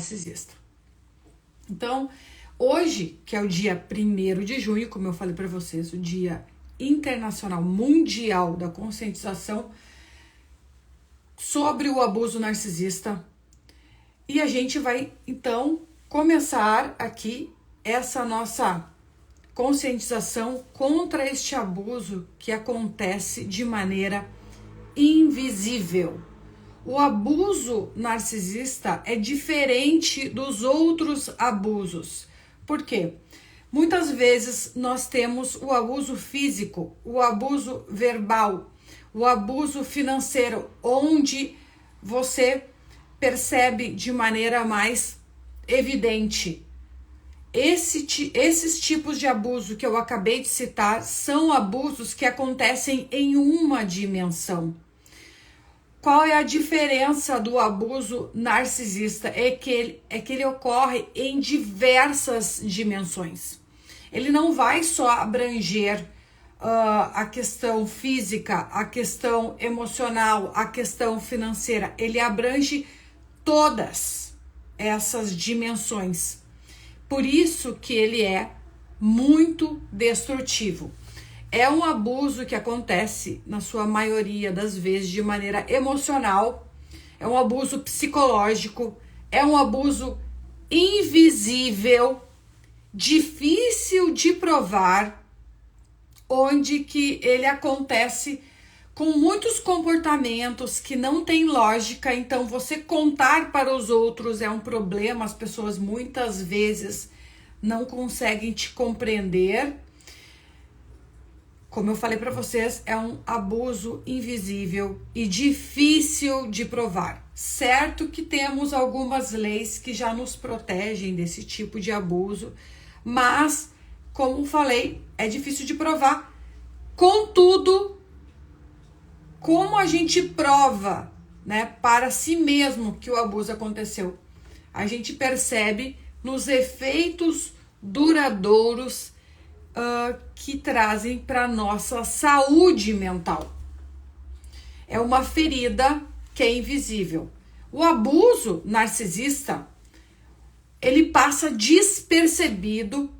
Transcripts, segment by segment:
narcisista. Então, hoje, que é o dia 1º de junho, como eu falei para vocês, o Dia Internacional Mundial da Conscientização sobre o abuso narcisista, e a gente vai, então, começar aqui essa nossa conscientização contra este abuso que acontece de maneira invisível. O abuso narcisista é diferente dos outros abusos. Por quê? Muitas vezes nós temos o abuso físico, o abuso verbal, o abuso financeiro, onde você percebe de maneira mais evidente. Esses tipos de abuso que eu acabei de citar são abusos que acontecem em uma dimensão. Qual é a diferença do abuso narcisista? É que ele ocorre em diversas dimensões. Ele não vai só abranger a questão física, a questão emocional, a questão financeira. Ele abrange todas essas dimensões. Por isso que ele é muito destrutivo. É um abuso que acontece, na sua maioria das vezes, de maneira emocional, é um abuso psicológico, é um abuso invisível, difícil de provar, onde que ele acontece com muitos comportamentos que não tem lógica. Então, você contar para os outros é um problema, as pessoas muitas vezes não conseguem te compreender. Como eu falei para vocês, é um abuso invisível e difícil de provar. Certo que temos algumas leis que já nos protegem desse tipo de abuso, mas, como falei, é difícil de provar. Contudo, como a gente prova, né, para si mesmo que o abuso aconteceu? A gente percebe nos efeitos duradouros que trazem para nossa saúde mental. É uma ferida que é invisível. O abuso narcisista, ele passa despercebido,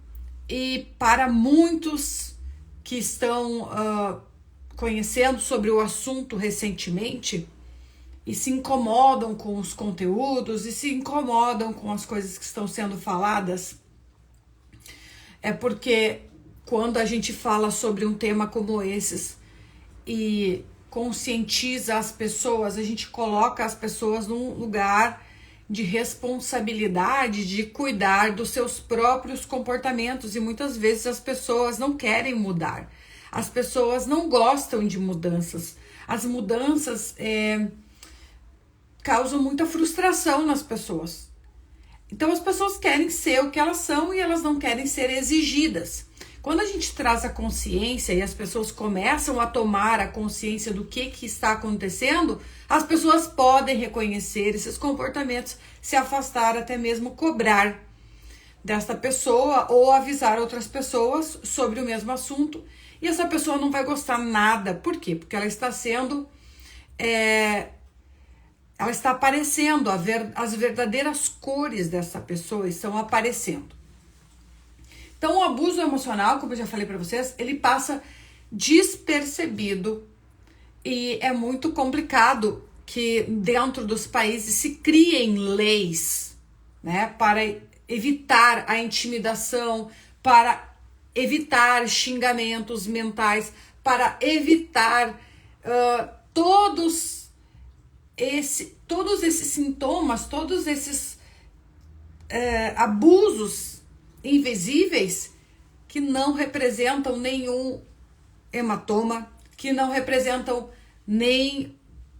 e para muitos que estão conhecendo sobre o assunto recentemente e se incomodam com os conteúdos e se incomodam com as coisas que estão sendo faladas, é porque quando a gente fala sobre um tema como esses e conscientiza as pessoas, a gente coloca as pessoas num lugar de responsabilidade, de cuidar dos seus próprios comportamentos, e muitas vezes as pessoas não querem mudar. As pessoas não gostam de mudanças. As mudanças causam muita frustração nas pessoas. Então as pessoas querem ser o que elas são e elas não querem ser exigidas. Quando a gente traz a consciência e as pessoas começam a tomar a consciência do que está acontecendo, as pessoas podem reconhecer esses comportamentos, se afastar, até mesmo cobrar desta pessoa ou avisar outras pessoas sobre o mesmo assunto. E essa pessoa não vai gostar nada. Por quê? Porque ela está sendo... ela está aparecendo, as verdadeiras cores dessa pessoa estão aparecendo. Então, o abuso emocional, como eu já falei para vocês, ele passa despercebido, e é muito complicado que dentro dos países se criem leis, né, para evitar a intimidação, para evitar xingamentos mentais, para evitar todos esses sintomas, todos esses abusos invisíveis que não representam nenhum hematoma, que não representam nem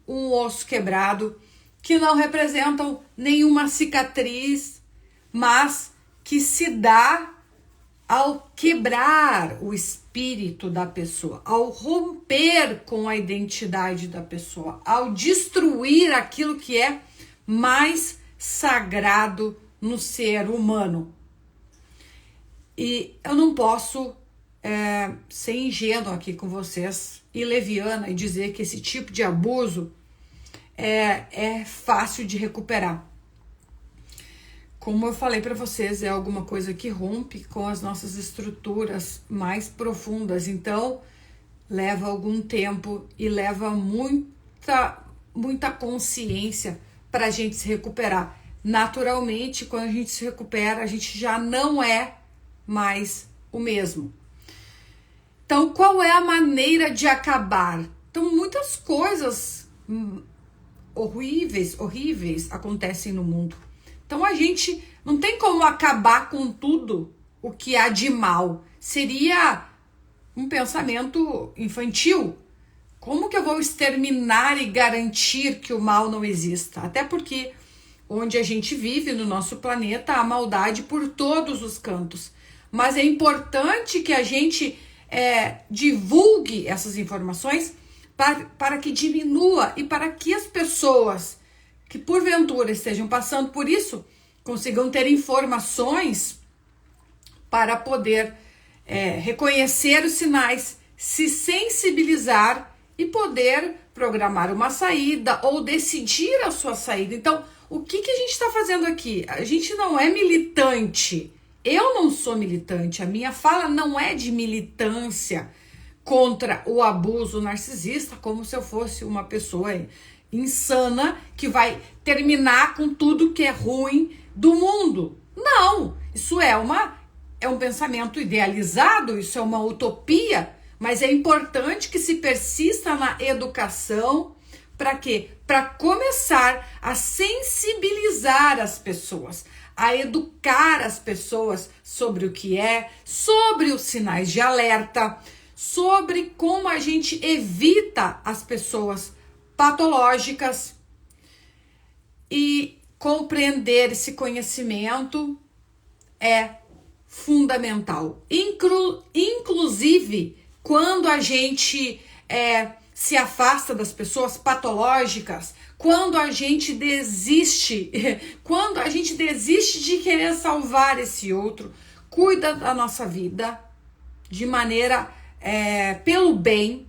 um osso quebrado, que não representam nenhuma cicatriz, mas que se dá ao quebrar o espírito da pessoa, ao romper com a identidade da pessoa, ao destruir aquilo que é mais sagrado no ser humano. E eu não posso ser ingênuo aqui com vocês e leviana e dizer que esse tipo de abuso é fácil de recuperar. como eu falei para vocês, é alguma coisa que rompe com as nossas estruturas mais profundas. Então, leva algum tempo e leva muita consciência para a gente se recuperar. Naturalmente, quando a gente se recupera, a gente já não é mais o mesmo. Então, qual é a maneira de acabar? Então, muitas coisas horríveis acontecem no mundo. Então, a gente não tem como acabar com tudo o que há de mal. Seria um pensamento infantil. Como que eu vou exterminar e garantir que o mal não exista? Até porque onde a gente vive, no nosso planeta, há maldade por todos os cantos. Mas é importante que a gente divulgue essas informações para que diminua e para que as pessoas que porventura estejam passando por isso consigam ter informações para poder reconhecer os sinais, se sensibilizar e poder programar uma saída ou decidir a sua saída. Então, o que a gente está fazendo aqui? A gente não é militante. Eu não sou militante. A minha fala não é de militância contra o abuso narcisista, como se eu fosse uma pessoa insana que vai terminar com tudo que é ruim do mundo. Não, isso é um pensamento idealizado, isso é uma utopia, mas é importante que se persista na educação. Para quê? Para começar a sensibilizar as pessoas, a educar as pessoas sobre o que é, sobre os sinais de alerta, sobre como a gente evita as pessoas patológicas e compreender esse conhecimento é fundamental. Inclusive, quando a gente se afasta das pessoas patológicas, quando a gente desiste de querer salvar esse outro, cuida da nossa vida de maneira pelo bem.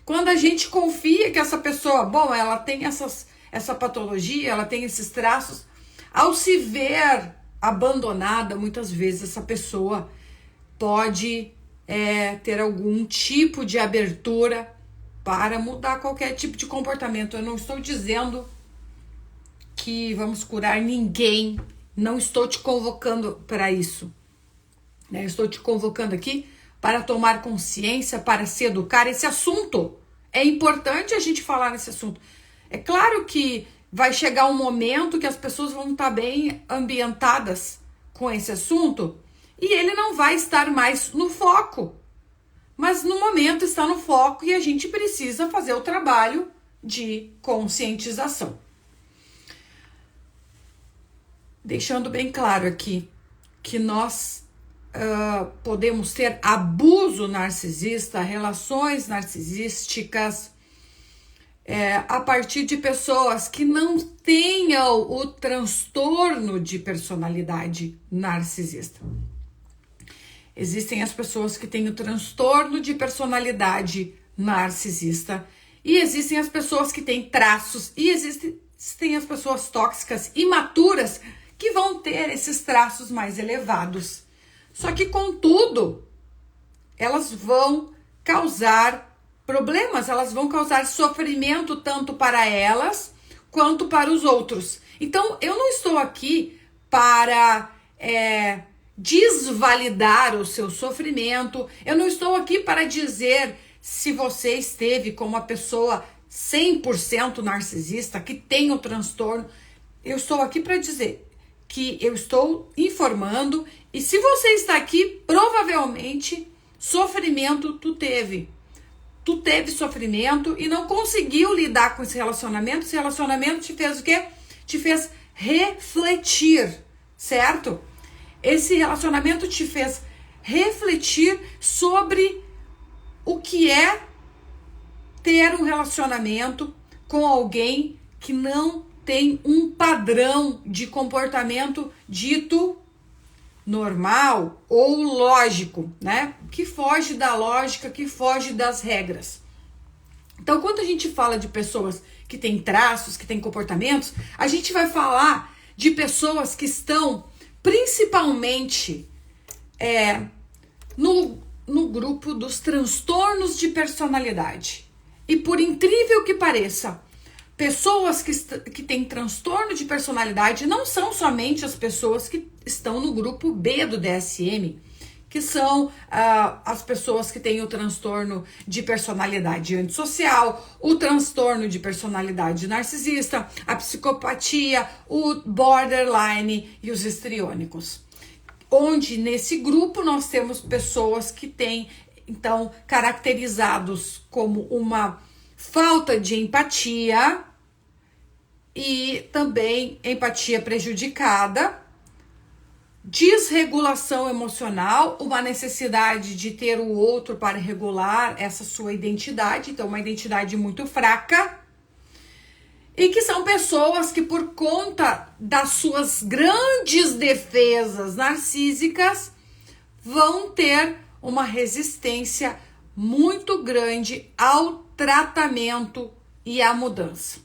Quando a gente confia que essa pessoa, ela tem essa patologia, ela tem esses traços, ao se ver abandonada, muitas vezes essa pessoa pode ter algum tipo de abertura para mudar qualquer tipo de comportamento. Eu não estou dizendo que vamos curar ninguém, não estou te convocando para isso. Eu estou te convocando aqui para tomar consciência, para se educar. Esse assunto, é importante a gente falar nesse assunto. É claro que vai chegar um momento que as pessoas vão estar bem ambientadas com esse assunto e ele não vai estar mais no foco. Mas no momento está no foco e a gente precisa fazer o trabalho de conscientização. Deixando bem claro aqui que nós podemos ter abuso narcisista, relações narcisísticas, a partir de pessoas que não tenham o transtorno de personalidade narcisista. Existem as pessoas que têm o transtorno de personalidade narcisista e existem as pessoas que têm traços e existem as pessoas tóxicas, imaturas, que vão ter esses traços mais elevados. Só que, contudo, elas vão causar problemas, elas vão causar sofrimento tanto para elas quanto para os outros. Então, eu não estou aqui para desvalidar o seu sofrimento, eu não estou aqui para dizer se você esteve com uma pessoa 100% narcisista, que tem o transtorno. Eu estou aqui para dizer que eu estou informando, e se você está aqui, provavelmente sofrimento tu teve. Tu teve sofrimento e não conseguiu lidar com esse relacionamento te fez o quê? Te fez refletir, certo? Esse relacionamento te fez refletir sobre o que é ter um relacionamento com alguém que não tem um padrão de comportamento dito normal ou lógico, né? Que foge da lógica, que foge das regras. Então, quando a gente fala de pessoas que têm traços, que têm comportamentos, a gente vai falar de pessoas que estão principalmente no grupo dos transtornos de personalidade. E por incrível que pareça, pessoas que têm transtorno de personalidade não são somente as pessoas que estão no grupo B do DSM, que são as pessoas que têm o transtorno de personalidade antissocial, o transtorno de personalidade narcisista, a psicopatia, o borderline e os histriônicos. Onde nesse grupo nós temos pessoas que têm, então, caracterizados como uma falta de empatia e também empatia prejudicada, desregulação emocional, uma necessidade de ter o outro para regular essa sua identidade, então uma identidade muito fraca, e que são pessoas que por conta das suas grandes defesas narcísicas vão ter uma resistência muito grande ao tratamento e à mudança,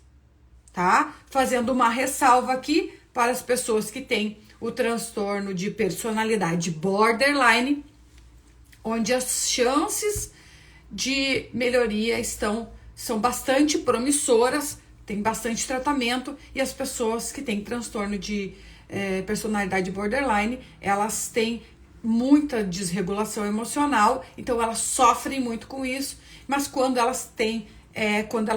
tá? Fazendo uma ressalva aqui para as pessoas que têm o transtorno de personalidade borderline, onde as chances de melhoria são bastante promissoras, tem bastante tratamento, e as pessoas que têm transtorno de personalidade borderline, elas têm muita desregulação emocional, então elas sofrem muito com isso, mas quando elas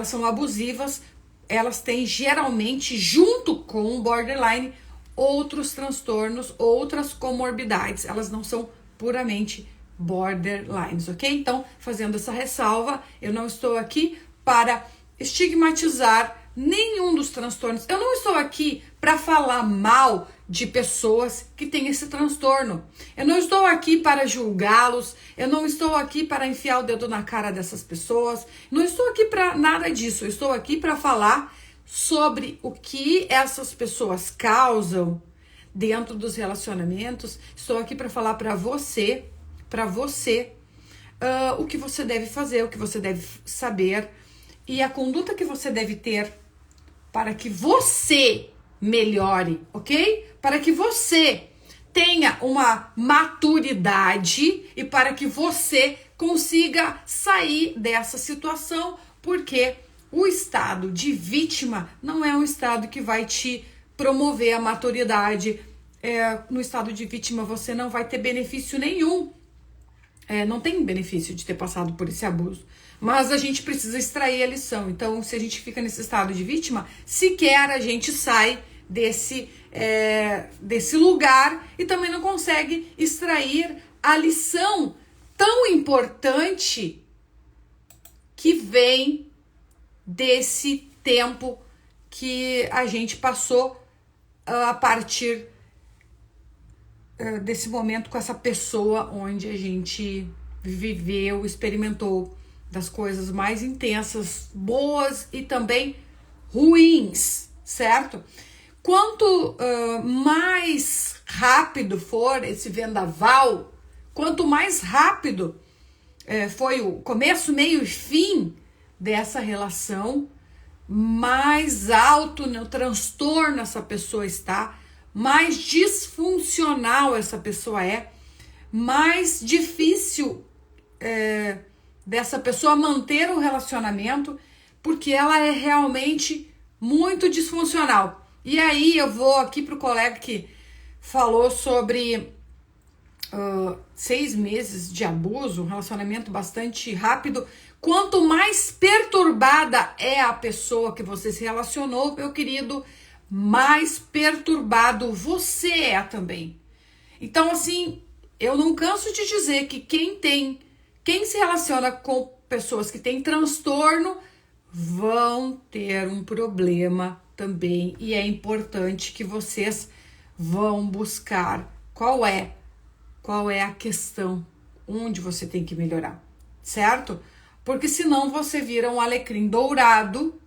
são abusivas, elas têm geralmente, junto com o borderline, outros transtornos, outras comorbidades. Elas não são puramente borderlines, ok? Então, fazendo essa ressalva, eu não estou aqui para estigmatizar nenhum dos transtornos. Eu não estou aqui para falar mal de pessoas que têm esse transtorno. Eu não estou aqui para julgá-los. Eu não estou aqui para enfiar o dedo na cara dessas pessoas. Não estou aqui para nada disso. Eu estou aqui para falar sobre o que essas pessoas causam dentro dos relacionamentos. Estou aqui para falar para você, o que você deve fazer, o que você deve saber e a conduta que você deve ter para que você melhore, ok? Para que você tenha uma maturidade e para que você consiga sair dessa situação, porque o estado de vítima não é um estado que vai te promover a maturidade. No estado de vítima você não vai ter benefício nenhum. Não tem benefício de ter passado por esse abuso. Mas a gente precisa extrair a lição. Então, se a gente fica nesse estado de vítima, sequer a gente sai desse lugar e também não consegue extrair a lição tão importante que vem desse tempo que a gente passou a partir desse momento com essa pessoa onde a gente viveu, experimentou das coisas mais intensas, boas e também ruins, certo? Quanto mais rápido for esse vendaval, quanto mais rápido foi o começo, meio e fim dessa relação, mais alto no transtorno essa pessoa está, mais disfuncional essa pessoa mais difícil dessa pessoa manter o relacionamento, porque ela é realmente muito disfuncional. E aí eu vou aqui pro colega que falou sobre 6 meses de abuso, um relacionamento bastante rápido. Quanto mais perturbada é a pessoa que você se relacionou, meu querido, mais perturbado você é também. Então, assim, eu não canso de dizer que quem se relaciona com pessoas que têm transtorno vão ter um problema também. E é importante que vocês vão buscar qual é a questão, onde você tem que melhorar, certo? Porque senão você vira um alecrim dourado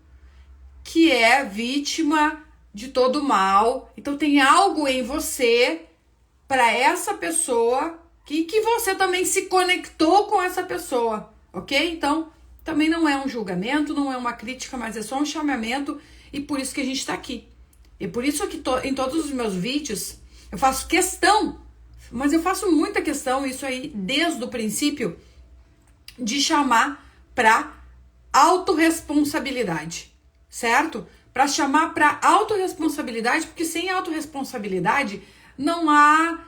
que é vítima de todo mal. Então tem algo em você para essa pessoa que você também se conectou com essa pessoa, ok? Então também não é um julgamento, não é uma crítica, mas é só um chamamento, e por isso que a gente está aqui. E por isso que em todos os meus vídeos eu faço questão, mas eu faço muita questão, isso aí desde o princípio, de chamar para autorresponsabilidade, certo? Para chamar para autorresponsabilidade, porque sem autorresponsabilidade não há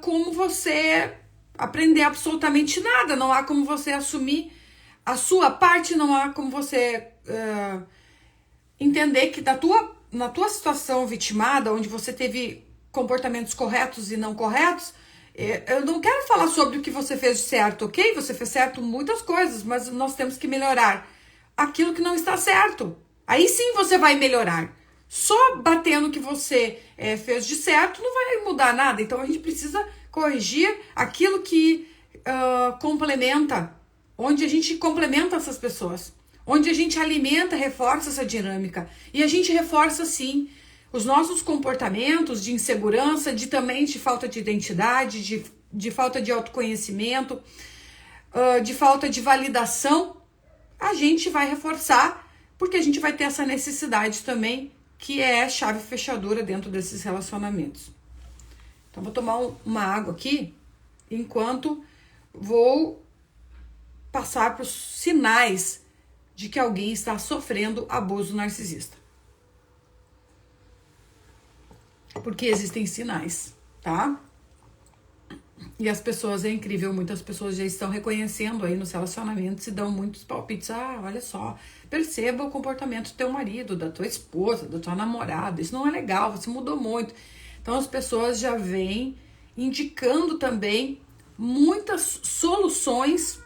como você aprender absolutamente nada, não há como você assumir a sua parte, não há como você entender que na tua situação vitimada, onde você teve comportamentos corretos e não corretos, eu não quero falar sobre o que você fez de certo, ok? Você fez certo muitas coisas, mas nós temos que melhorar aquilo que não está certo. Aí sim você vai melhorar. Só batendo o que você fez de certo não vai mudar nada. Então a gente precisa corrigir aquilo que complementa, onde a gente complementa essas pessoas, onde a gente alimenta, reforça essa dinâmica. E a gente reforça sim os nossos comportamentos de insegurança, também de falta de identidade, de falta de autoconhecimento, de falta de validação. A gente vai reforçar, porque a gente vai ter essa necessidade também, que é chave fechadora dentro desses relacionamentos. Então, vou tomar uma água aqui, enquanto vou passar para os sinais de que alguém está sofrendo abuso narcisista. Porque existem sinais, tá? E as pessoas, é incrível, muitas pessoas já estão reconhecendo aí nos relacionamentos e dão muitos palpites. Olha só, perceba o comportamento do teu marido, da tua esposa, da tua namorada. Isso não é legal, você mudou muito. Então as pessoas já vêm indicando também muitas soluções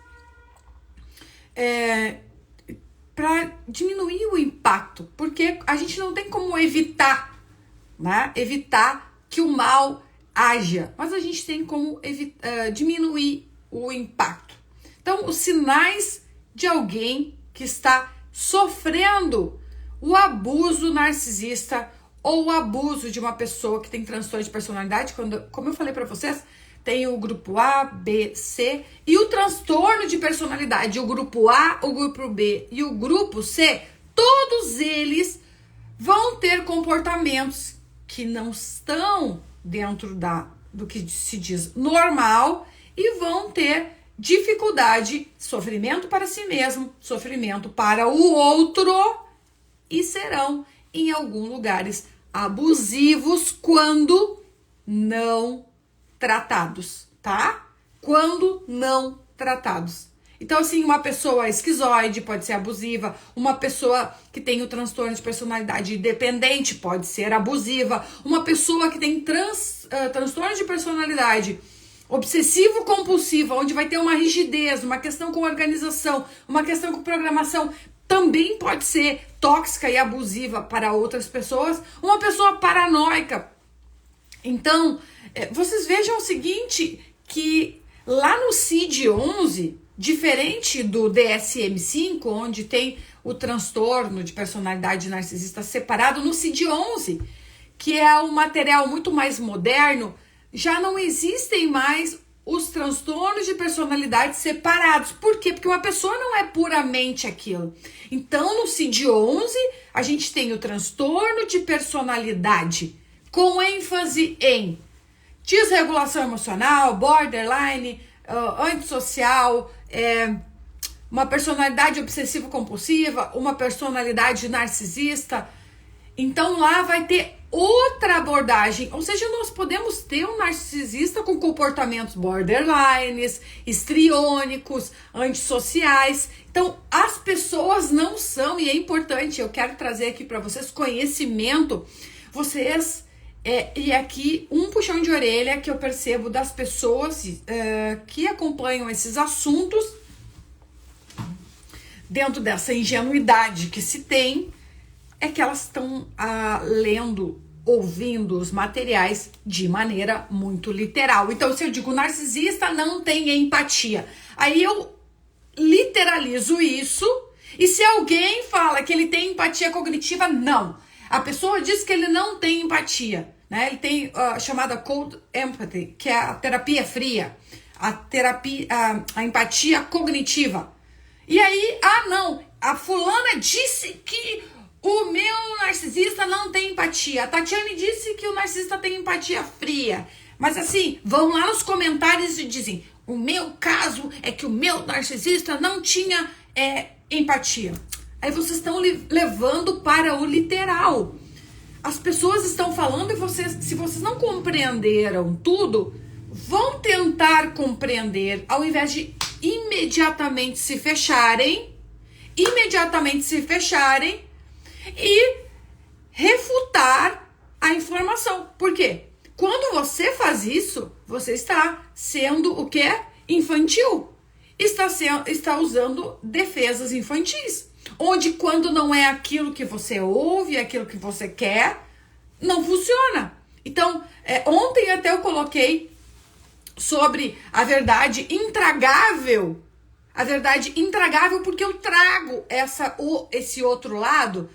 para diminuir o impacto. Porque a gente não tem como evitar, né? Evitar que o mal haja, mas a gente tem como diminuir o impacto. Então, os sinais de alguém que está sofrendo o abuso narcisista ou o abuso de uma pessoa que tem transtorno de personalidade, como eu falei para vocês, tem o grupo A, B, C e o transtorno de personalidade. O grupo A, o grupo B e o grupo C, todos eles vão ter comportamentos que não estão dentro do que se diz normal e vão ter dificuldade, sofrimento para si mesmo, sofrimento para o outro e serão em alguns lugares abusivos quando não tratados, tá? Quando não tratados. Então, assim, uma pessoa esquizoide pode ser abusiva, uma pessoa que tem o transtorno de personalidade dependente pode ser abusiva, uma pessoa que tem transtorno de personalidade obsessivo-compulsiva, onde vai ter uma rigidez, uma questão com organização, uma questão com programação, também pode ser tóxica e abusiva para outras pessoas, uma pessoa paranoica. Então, vocês vejam o seguinte, que lá no CID-11, diferente do DSM-5, onde tem o transtorno de personalidade narcisista separado, no CID-11, que é um material muito mais moderno, já não existem mais os transtornos de personalidade separados. Por quê? Porque uma pessoa não é puramente aquilo. Então, no CID-11, a gente tem o transtorno de personalidade, com ênfase em desregulação emocional, borderline, antissocial, uma personalidade obsessivo-compulsiva, uma personalidade narcisista. Então lá vai ter outra abordagem, ou seja, nós podemos ter um narcisista com comportamentos borderlines, histriônicos, antissociais. Então as pessoas não são, e é importante, eu quero trazer aqui para vocês conhecimento, vocês... e aqui um puxão de orelha que eu percebo das pessoas que acompanham esses assuntos dentro dessa ingenuidade que se tem, é que elas estão lendo, ouvindo os materiais de maneira muito literal. Então, se eu digo narcisista não tem empatia, aí eu literalizo isso, e se alguém fala que ele tem empatia cognitiva, não. A pessoa diz que ele não tem empatia, né? Ele tem a chamada cold empathy, que é a terapia fria, a empatia cognitiva. E aí, não, a fulana disse que O meu narcisista não tem empatia. A Tatiane disse que o narcisista tem empatia fria. Mas assim, vão lá nos comentários e dizem: o meu caso é que o meu narcisista não tinha empatia. Aí vocês estão levando para o literal. As pessoas estão falando e se vocês não compreenderam tudo, vão tentar compreender ao invés de imediatamente se fecharem e refutar a informação. Por quê? Quando você faz isso, você está sendo o quê? Infantil. Está usando defesas infantis. Onde quando não é aquilo que você ouve, aquilo que você quer, não funciona. Então, ontem até eu coloquei sobre a verdade intragável. A verdade intragável porque eu trago esse outro lado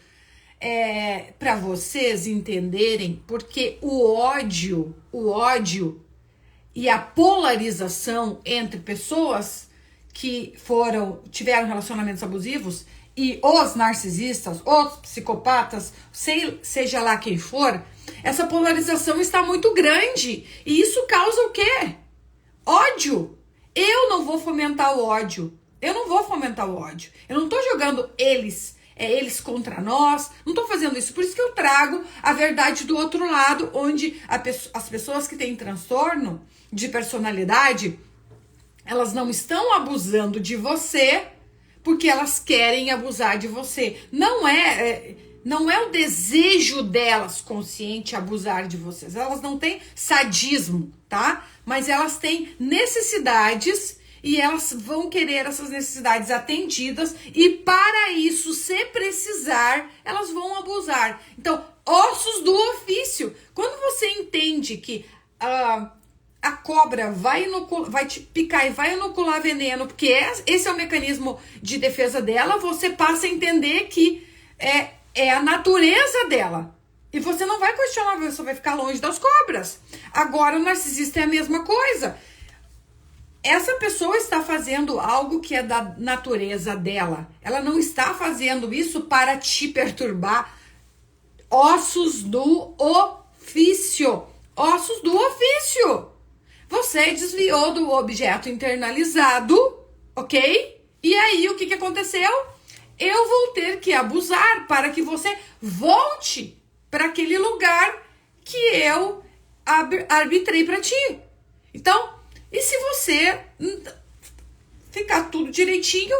para vocês entenderem, porque o ódio e a polarização entre pessoas que tiveram relacionamentos abusivos e os narcisistas, os psicopatas, seja lá quem for, essa polarização está muito grande. E isso causa o quê? Ódio. Eu não vou fomentar o ódio. Eu não tô jogando eles contra nós. Não tô fazendo isso. Por isso que eu trago a verdade do outro lado, onde as pessoas que têm transtorno de personalidade, elas não estão abusando de você porque elas querem abusar de você. Não é o desejo delas consciente abusar de vocês. Elas não têm sadismo, tá? Mas elas têm necessidades e elas vão querer essas necessidades atendidas e para isso, se precisar, elas vão abusar. Então, ossos do ofício. Quando você entende que a cobra vai te picar e vai inocular veneno, porque esse é o mecanismo de defesa dela, você passa a entender que é a natureza dela. E você não vai questionar, você vai ficar longe das cobras. Agora, o narcisista é a mesma coisa. Essa pessoa está fazendo algo que é da natureza dela. Ela não está fazendo isso para te perturbar. Ossos do ofício. Ossos do ofício. Você desviou do objeto internalizado, ok? E aí, o que aconteceu? Eu vou ter que abusar para que você volte para aquele lugar que eu arbitrei para ti. Então, e se você ficar tudo direitinho,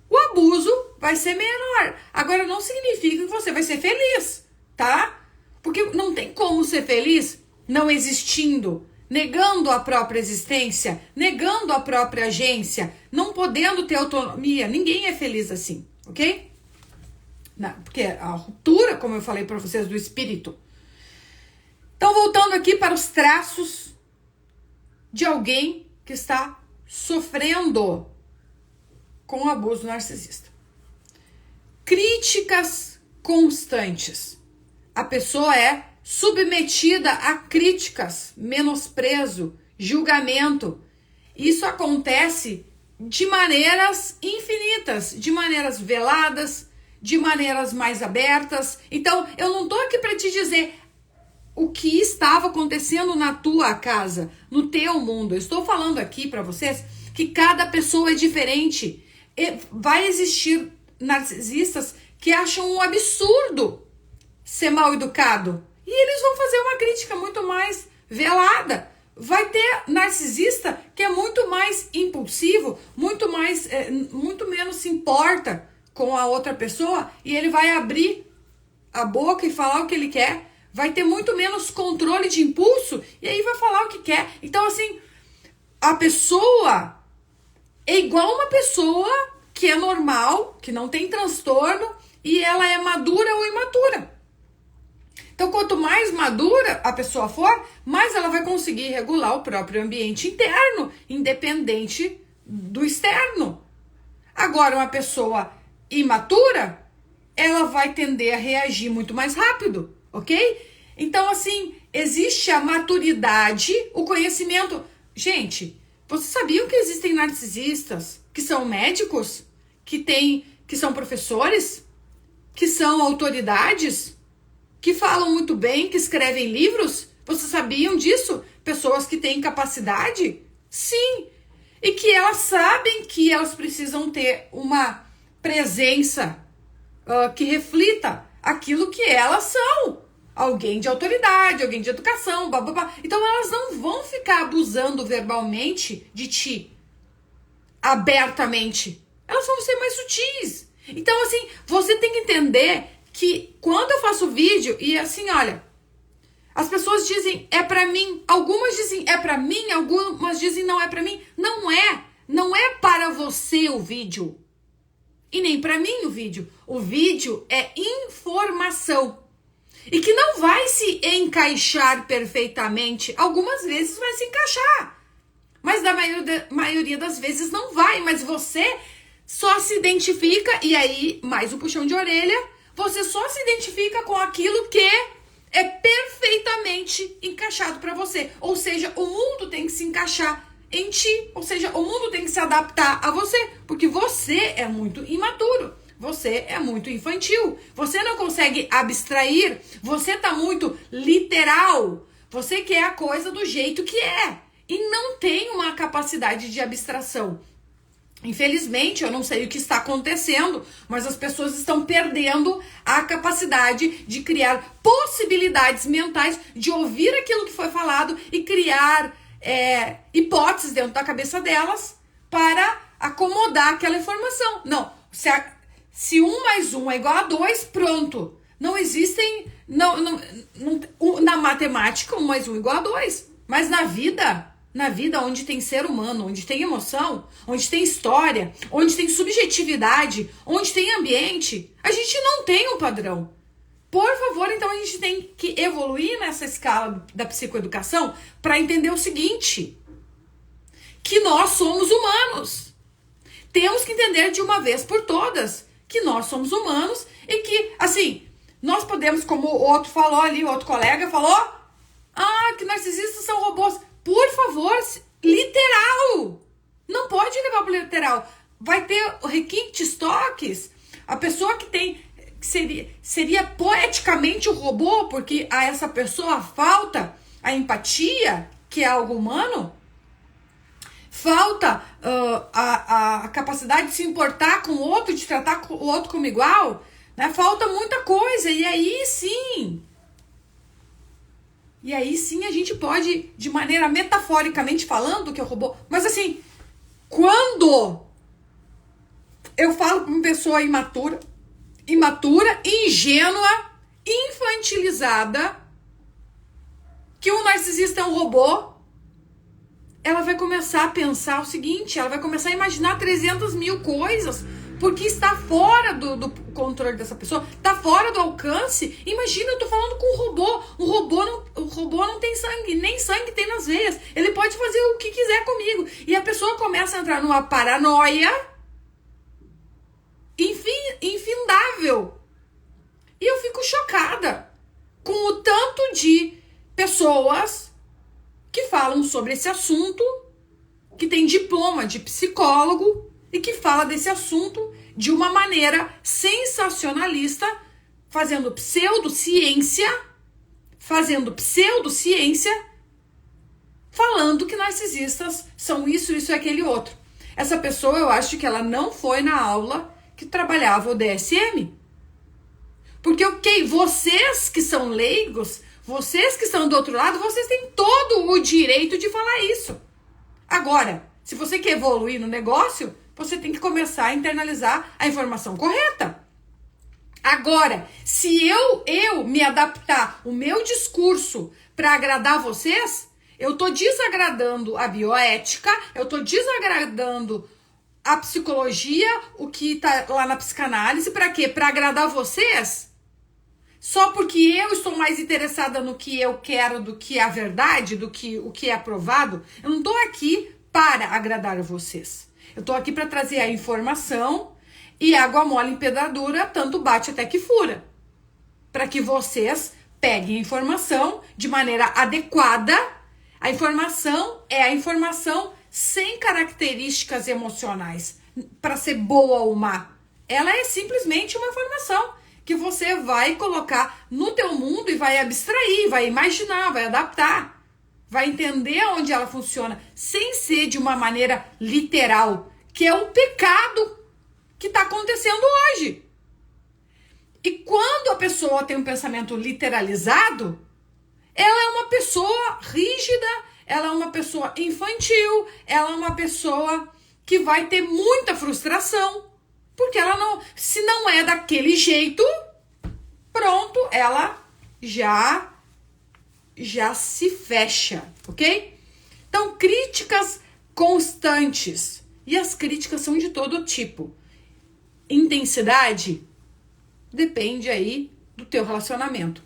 o abuso vai ser menor. Agora, não significa que você vai ser feliz, tá? Porque não tem como ser feliz não existindo, negando a própria existência, negando a própria agência, não podendo ter autonomia. Ninguém é feliz assim, ok? Porque a ruptura, como eu falei para vocês, do espírito. Então, voltando aqui para os traços de alguém que está sofrendo com o abuso narcisista. Críticas constantes. A pessoa é submetida a críticas, menosprezo, julgamento. Isso acontece de maneiras infinitas, de maneiras veladas, de maneiras mais abertas. Então, eu não tô aqui para te dizer o que estava acontecendo na tua casa, no teu mundo. Eu estou falando aqui para vocês que cada pessoa é diferente. Vai existir narcisistas que acham um absurdo ser mal educado. E eles vão fazer uma crítica muito mais velada. Vai ter narcisista que é muito mais impulsivo, muito menos se importa com a outra pessoa e ele vai abrir a boca e falar o que ele quer. Vai ter muito menos controle de impulso e aí vai falar o que quer. Então, assim, a pessoa é igual uma pessoa que é normal, que não tem transtorno e ela é madura ou imatura. Então, quanto mais madura a pessoa for, mais ela vai conseguir regular o próprio ambiente interno, independente do externo. Agora, uma pessoa imatura, ela vai tender a reagir muito mais rápido, ok? Então, assim, existe a maturidade, o conhecimento. Gente, vocês sabiam que existem narcisistas que são médicos, que são professores, que são autoridades, que falam muito bem, que escrevem livros. Vocês sabiam disso? Pessoas que têm capacidade? Sim. E que elas sabem que elas precisam ter uma presença que reflita aquilo que elas são. Alguém de autoridade, alguém de educação, blá, blá, blá. Então elas não vão ficar abusando verbalmente de ti, abertamente. Elas vão ser mais sutis. Então, assim, você tem que entender que quando eu faço vídeo, e assim, olha, as pessoas dizem é pra mim, algumas dizem é pra mim, algumas dizem não é pra mim. Não é. Não é para você o vídeo. E nem pra mim o vídeo. O vídeo é informação. E que não vai se encaixar perfeitamente. Algumas vezes vai se encaixar. Mas da maioria das vezes não vai. Mas você só se identifica, e aí, mais um puxão de orelha, você só se identifica com aquilo que é perfeitamente encaixado para você. Ou seja, o mundo tem que se encaixar em ti. Ou seja, o mundo tem que se adaptar a você. Porque você é muito imaturo. Você é muito infantil. Você não consegue abstrair. Você tá muito literal. Você quer a coisa do jeito que é. E não tem uma capacidade de abstração. Infelizmente, eu não sei o que está acontecendo, mas as pessoas estão perdendo a capacidade de criar possibilidades mentais, de ouvir aquilo que foi falado e criar hipóteses dentro da cabeça delas para acomodar aquela informação. Não, se 1 mais 1 é igual a 2, pronto. Não existem, na matemática 1 mais 1 é igual a 2, mas na vida onde tem ser humano, onde tem emoção, onde tem história, onde tem subjetividade, onde tem ambiente, a gente não tem um padrão. Por favor, então a gente tem que evoluir nessa escala da psicoeducação para entender o seguinte, que nós somos humanos. Temos que entender de uma vez por todas que nós somos humanos e que, assim, nós podemos, como o outro falou ali, o outro colega falou, que narcisistas são robôs. Por favor, literal. Não pode levar para literal. Vai ter requintes, toques. A pessoa que seria poeticamente o robô, porque a essa pessoa falta a empatia, que é algo humano. Falta a capacidade de se importar com o outro, de tratar o outro como igual. Né? Falta muita coisa. E aí sim... a gente pode, de maneira metaforicamente falando, que é o robô... Mas assim, quando eu falo para uma pessoa imatura, ingênua, infantilizada, que um narcisista é um robô, ela vai começar a pensar o seguinte, ela vai começar a imaginar 300 mil coisas... Porque está fora do controle dessa pessoa, está fora do alcance. Imagina, eu tô falando com um robô. O robô não tem sangue, nem sangue tem nas veias. Ele pode fazer o que quiser comigo. E a pessoa começa a entrar numa paranoia infindável. E eu fico chocada com o tanto de pessoas que falam sobre esse assunto, que tem diploma de psicólogo, e que fala desse assunto de uma maneira sensacionalista, fazendo pseudociência, falando que narcisistas são isso e aquele outro. Essa pessoa, eu acho que ela não foi na aula que trabalhava o DSM. Porque, vocês que são leigos, vocês que estão do outro lado, vocês têm todo o direito de falar isso. Agora, se você quer evoluir no negócio, você tem que começar a internalizar a informação correta. Agora, se eu me adaptar o meu discurso para agradar vocês, eu tô desagradando a bioética, eu tô desagradando a psicologia, o que tá lá na psicanálise, para quê? Para agradar vocês? Só porque eu estou mais interessada no que eu quero do que a verdade, do que o que é aprovado? Eu não tô aqui para agradar vocês. Eu tô aqui para trazer a informação e água mole em pedra dura, tanto bate até que fura. Para que vocês peguem a informação de maneira adequada. A informação é a informação sem características emocionais para ser boa ou má. Ela é simplesmente uma informação que você vai colocar no teu mundo e vai abstrair, vai imaginar, vai adaptar, vai entender onde ela funciona, sem ser de uma maneira literal, que é o pecado que está acontecendo hoje. E quando a pessoa tem um pensamento literalizado, ela é uma pessoa rígida, ela é uma pessoa infantil, ela é uma pessoa que vai ter muita frustração, porque ela não, se não é daquele jeito, pronto, ela já se fecha, ok? Então, críticas constantes, e as críticas são de todo tipo. Intensidade depende aí do teu relacionamento.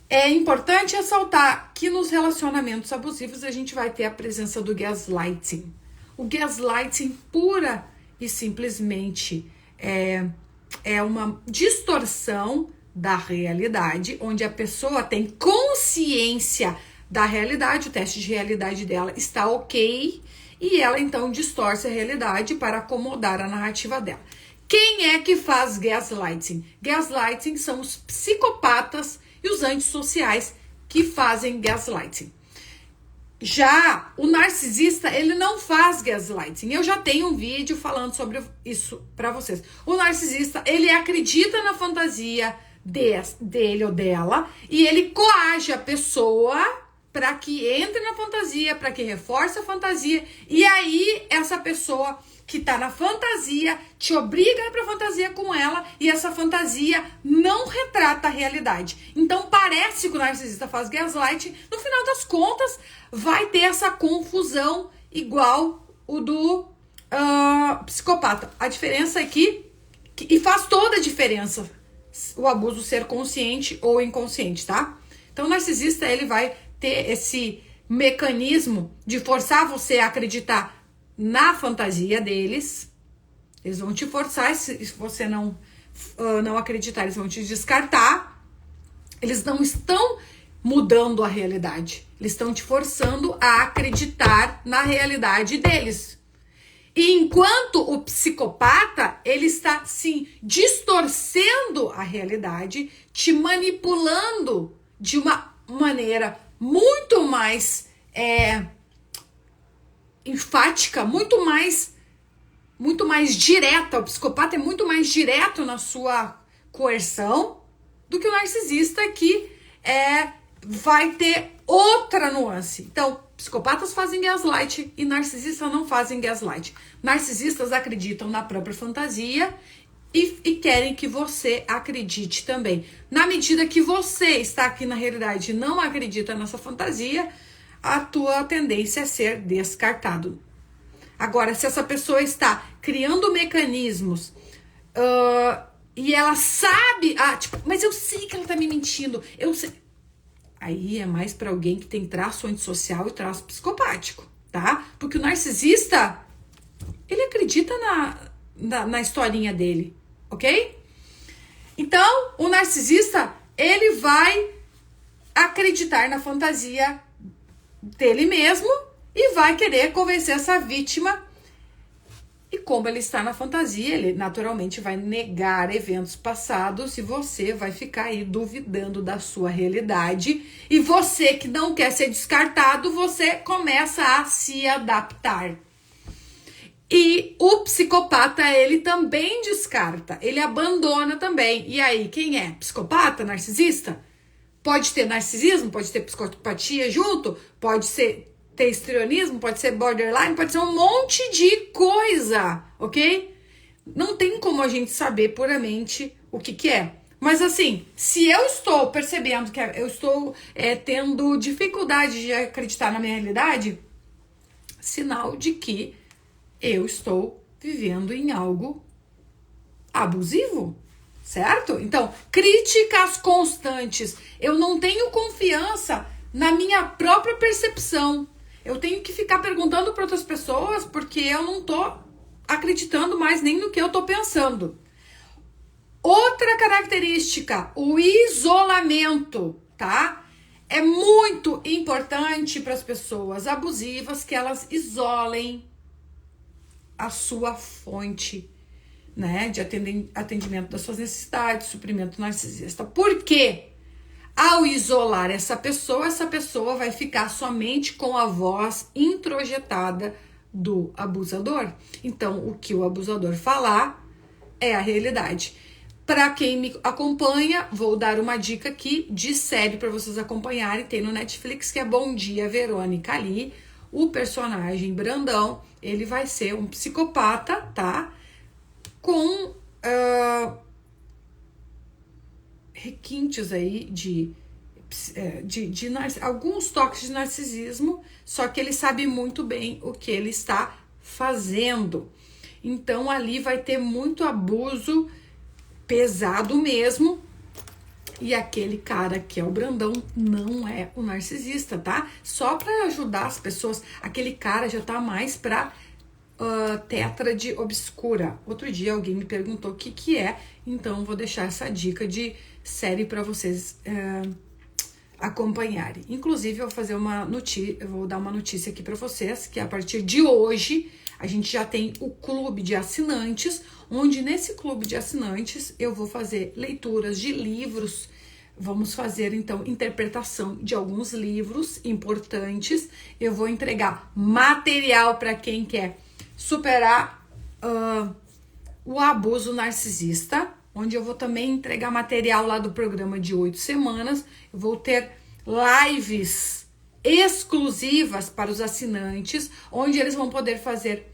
É importante ressaltar que nos relacionamentos abusivos a gente vai ter a presença do gaslighting. O gaslighting pura e simplesmente é uma distorção da realidade, onde a pessoa tem consciência da realidade, o teste de realidade dela está ok, e ela então distorce a realidade para acomodar a narrativa dela. Quem é que faz gaslighting? Gaslighting são os psicopatas e os antissociais que fazem gaslighting. Já o narcisista, ele não faz gaslighting. Eu já tenho um vídeo falando sobre isso para vocês. O narcisista, ele acredita na fantasia dele ou dela e ele coage a pessoa para que entre na fantasia, para que reforce a fantasia, e aí essa pessoa que tá na fantasia te obriga a ir pra fantasia com ela, e essa fantasia não retrata a realidade. Então parece que o narcisista faz gaslight, no final das contas vai ter essa confusão igual o do psicopata. A diferença é que e faz toda a diferença o abuso ser consciente ou inconsciente, tá? Então o narcisista, ele vai ter esse mecanismo de forçar você a acreditar na fantasia deles. Eles vão te forçar, se você não acreditar, eles vão te descartar. Eles não estão mudando a realidade, eles estão te forçando a acreditar na realidade deles. E enquanto o psicopata, ele está, sim, distorcendo a realidade, te manipulando de uma maneira muito mais enfática, muito mais direta. O psicopata é muito mais direto na sua coerção do que o narcisista, que vai ter outra nuance. Então, psicopatas fazem gaslight e narcisistas não fazem gaslight. Narcisistas acreditam na própria fantasia e querem que você acredite também. Na medida que você está aqui na realidade e não acredita nessa fantasia, a tua tendência é ser descartado. Agora, se essa pessoa está criando mecanismos e ela sabe, mas eu sei que ela está me mentindo, eu sei. Aí é mais para alguém que tem traço antissocial e traço psicopático, tá? Porque o narcisista, ele acredita na historinha dele, ok? Então, o narcisista, ele vai acreditar na fantasia dele mesmo e vai querer convencer essa vítima. E como ele está na fantasia, ele naturalmente vai negar eventos passados e você vai ficar aí duvidando da sua realidade. E você que não quer ser descartado, você começa a se adaptar. E o psicopata, ele também descarta, ele abandona também. E aí, quem é? Psicopata, narcisista? Pode ter narcisismo, pode ter psicopatia junto, pode ter histrionismo, pode ser borderline, pode ser um monte de coisa, ok? Não tem como a gente saber puramente o que é. Mas assim, se eu estou percebendo que eu estou tendo dificuldade de acreditar na minha realidade, sinal de que eu estou vivendo em algo abusivo, certo? Então, críticas constantes. Eu não tenho confiança na minha própria percepção. Eu tenho que ficar perguntando para outras pessoas porque eu não tô acreditando mais nem no que eu tô pensando. Outra característica, o isolamento, tá? É muito importante para as pessoas abusivas que elas isolem a sua fonte né, de atendimento das suas necessidades, suprimento narcisista. Por quê? Ao isolar essa pessoa vai ficar somente com a voz introjetada do abusador. Então, o que o abusador falar é a realidade. Para quem me acompanha, vou dar uma dica aqui de série para vocês acompanharem. Tem no Netflix, que é Bom Dia, Verônica ali. O personagem Brandão, ele vai ser um psicopata, tá? Com requintes aí de alguns toques de narcisismo, só que ele sabe muito bem o que ele está fazendo. Então ali vai ter muito abuso pesado mesmo. E aquele cara que é o Brandão não é o narcisista, tá? Só para ajudar as pessoas, aquele cara já tá mais pra tétrade obscura. Outro dia alguém me perguntou o que é, então vou deixar essa dica de série para vocês acompanharem. Inclusive eu vou dar uma notícia aqui para vocês, que a partir de hoje a gente já tem o clube de assinantes, onde nesse clube de assinantes eu vou fazer leituras de livros. Vamos fazer, então, interpretação de alguns livros importantes. Eu vou entregar material para quem quer superar o abuso narcisista, onde eu vou também entregar material lá do programa de 8 semanas. Eu vou ter lives exclusivas para os assinantes, onde eles vão poder fazer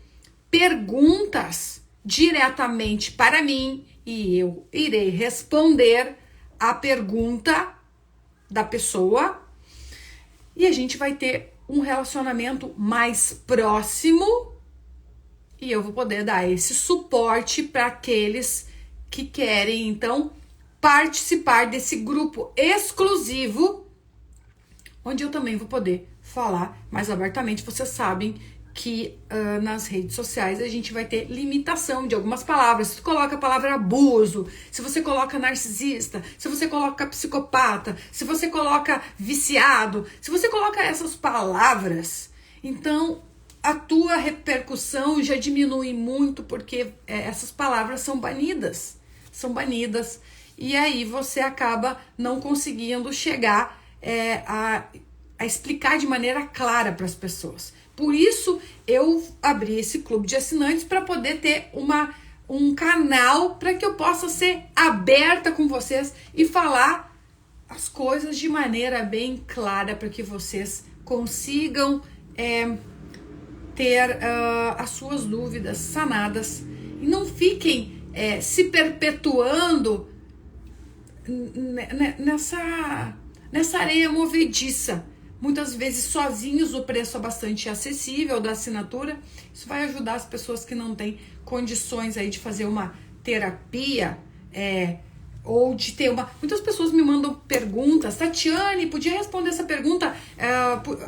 perguntas diretamente para mim e eu irei responder a pergunta da pessoa e a gente vai ter um relacionamento mais próximo e eu vou poder dar esse suporte para aqueles que querem, então, participar desse grupo exclusivo, onde eu também vou poder falar mais abertamente. Vocês sabem que nas redes sociais a gente vai ter limitação de algumas palavras. Se tu coloca a palavra abuso, se você coloca narcisista, se você coloca psicopata, se você coloca viciado, se você coloca essas palavras, então a tua repercussão já diminui muito, porque essas palavras são banidas, e aí você acaba não conseguindo chegar a explicar de maneira clara para as pessoas. Por isso, eu abri esse clube de assinantes para poder ter um canal para que eu possa ser aberta com vocês e falar as coisas de maneira bem clara para que vocês consigam ter as suas dúvidas sanadas e não fiquem se perpetuando nessa areia movediça. Muitas vezes sozinhos, o preço é bastante acessível da assinatura. Isso vai ajudar as pessoas que não têm condições aí de fazer uma terapia ou de ter uma... Muitas pessoas me mandam perguntas. Tatiane, podia responder essa pergunta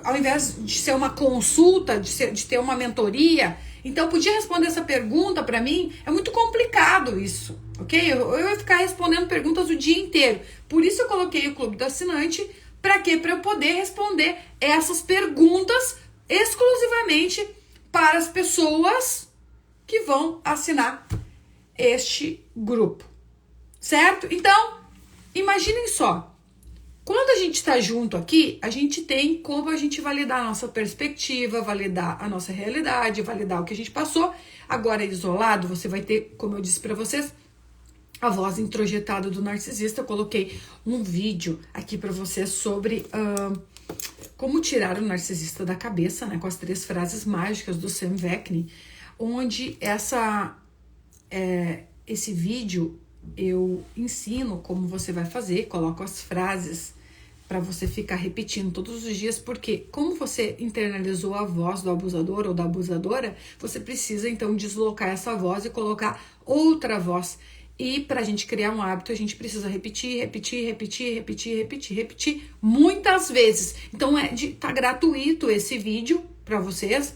ao invés de ser uma consulta, de ter uma mentoria? Então, podia responder essa pergunta para mim? É muito complicado isso, ok? Eu ia ficar respondendo perguntas o dia inteiro. Por isso eu coloquei o Clube do Assinante. Para quê? Para eu poder responder essas perguntas exclusivamente para as pessoas que vão assinar este grupo, certo? Então, imaginem só, quando a gente está junto aqui, a gente tem como a gente validar a nossa perspectiva, validar a nossa realidade, validar o que a gente passou. Agora, isolado, você vai ter, como eu disse para vocês, a voz introjetada do narcisista. Eu coloquei um vídeo aqui para vocês sobre como tirar o narcisista da cabeça, né, com as 3 frases mágicas do Sam Vaknin, onde esse vídeo eu ensino como você vai fazer, coloco as frases para você ficar repetindo todos os dias, porque como você internalizou a voz do abusador ou da abusadora, você precisa então deslocar essa voz e colocar outra voz. E para a gente criar um hábito, a gente precisa repetir muitas vezes. Então tá gratuito esse vídeo para vocês.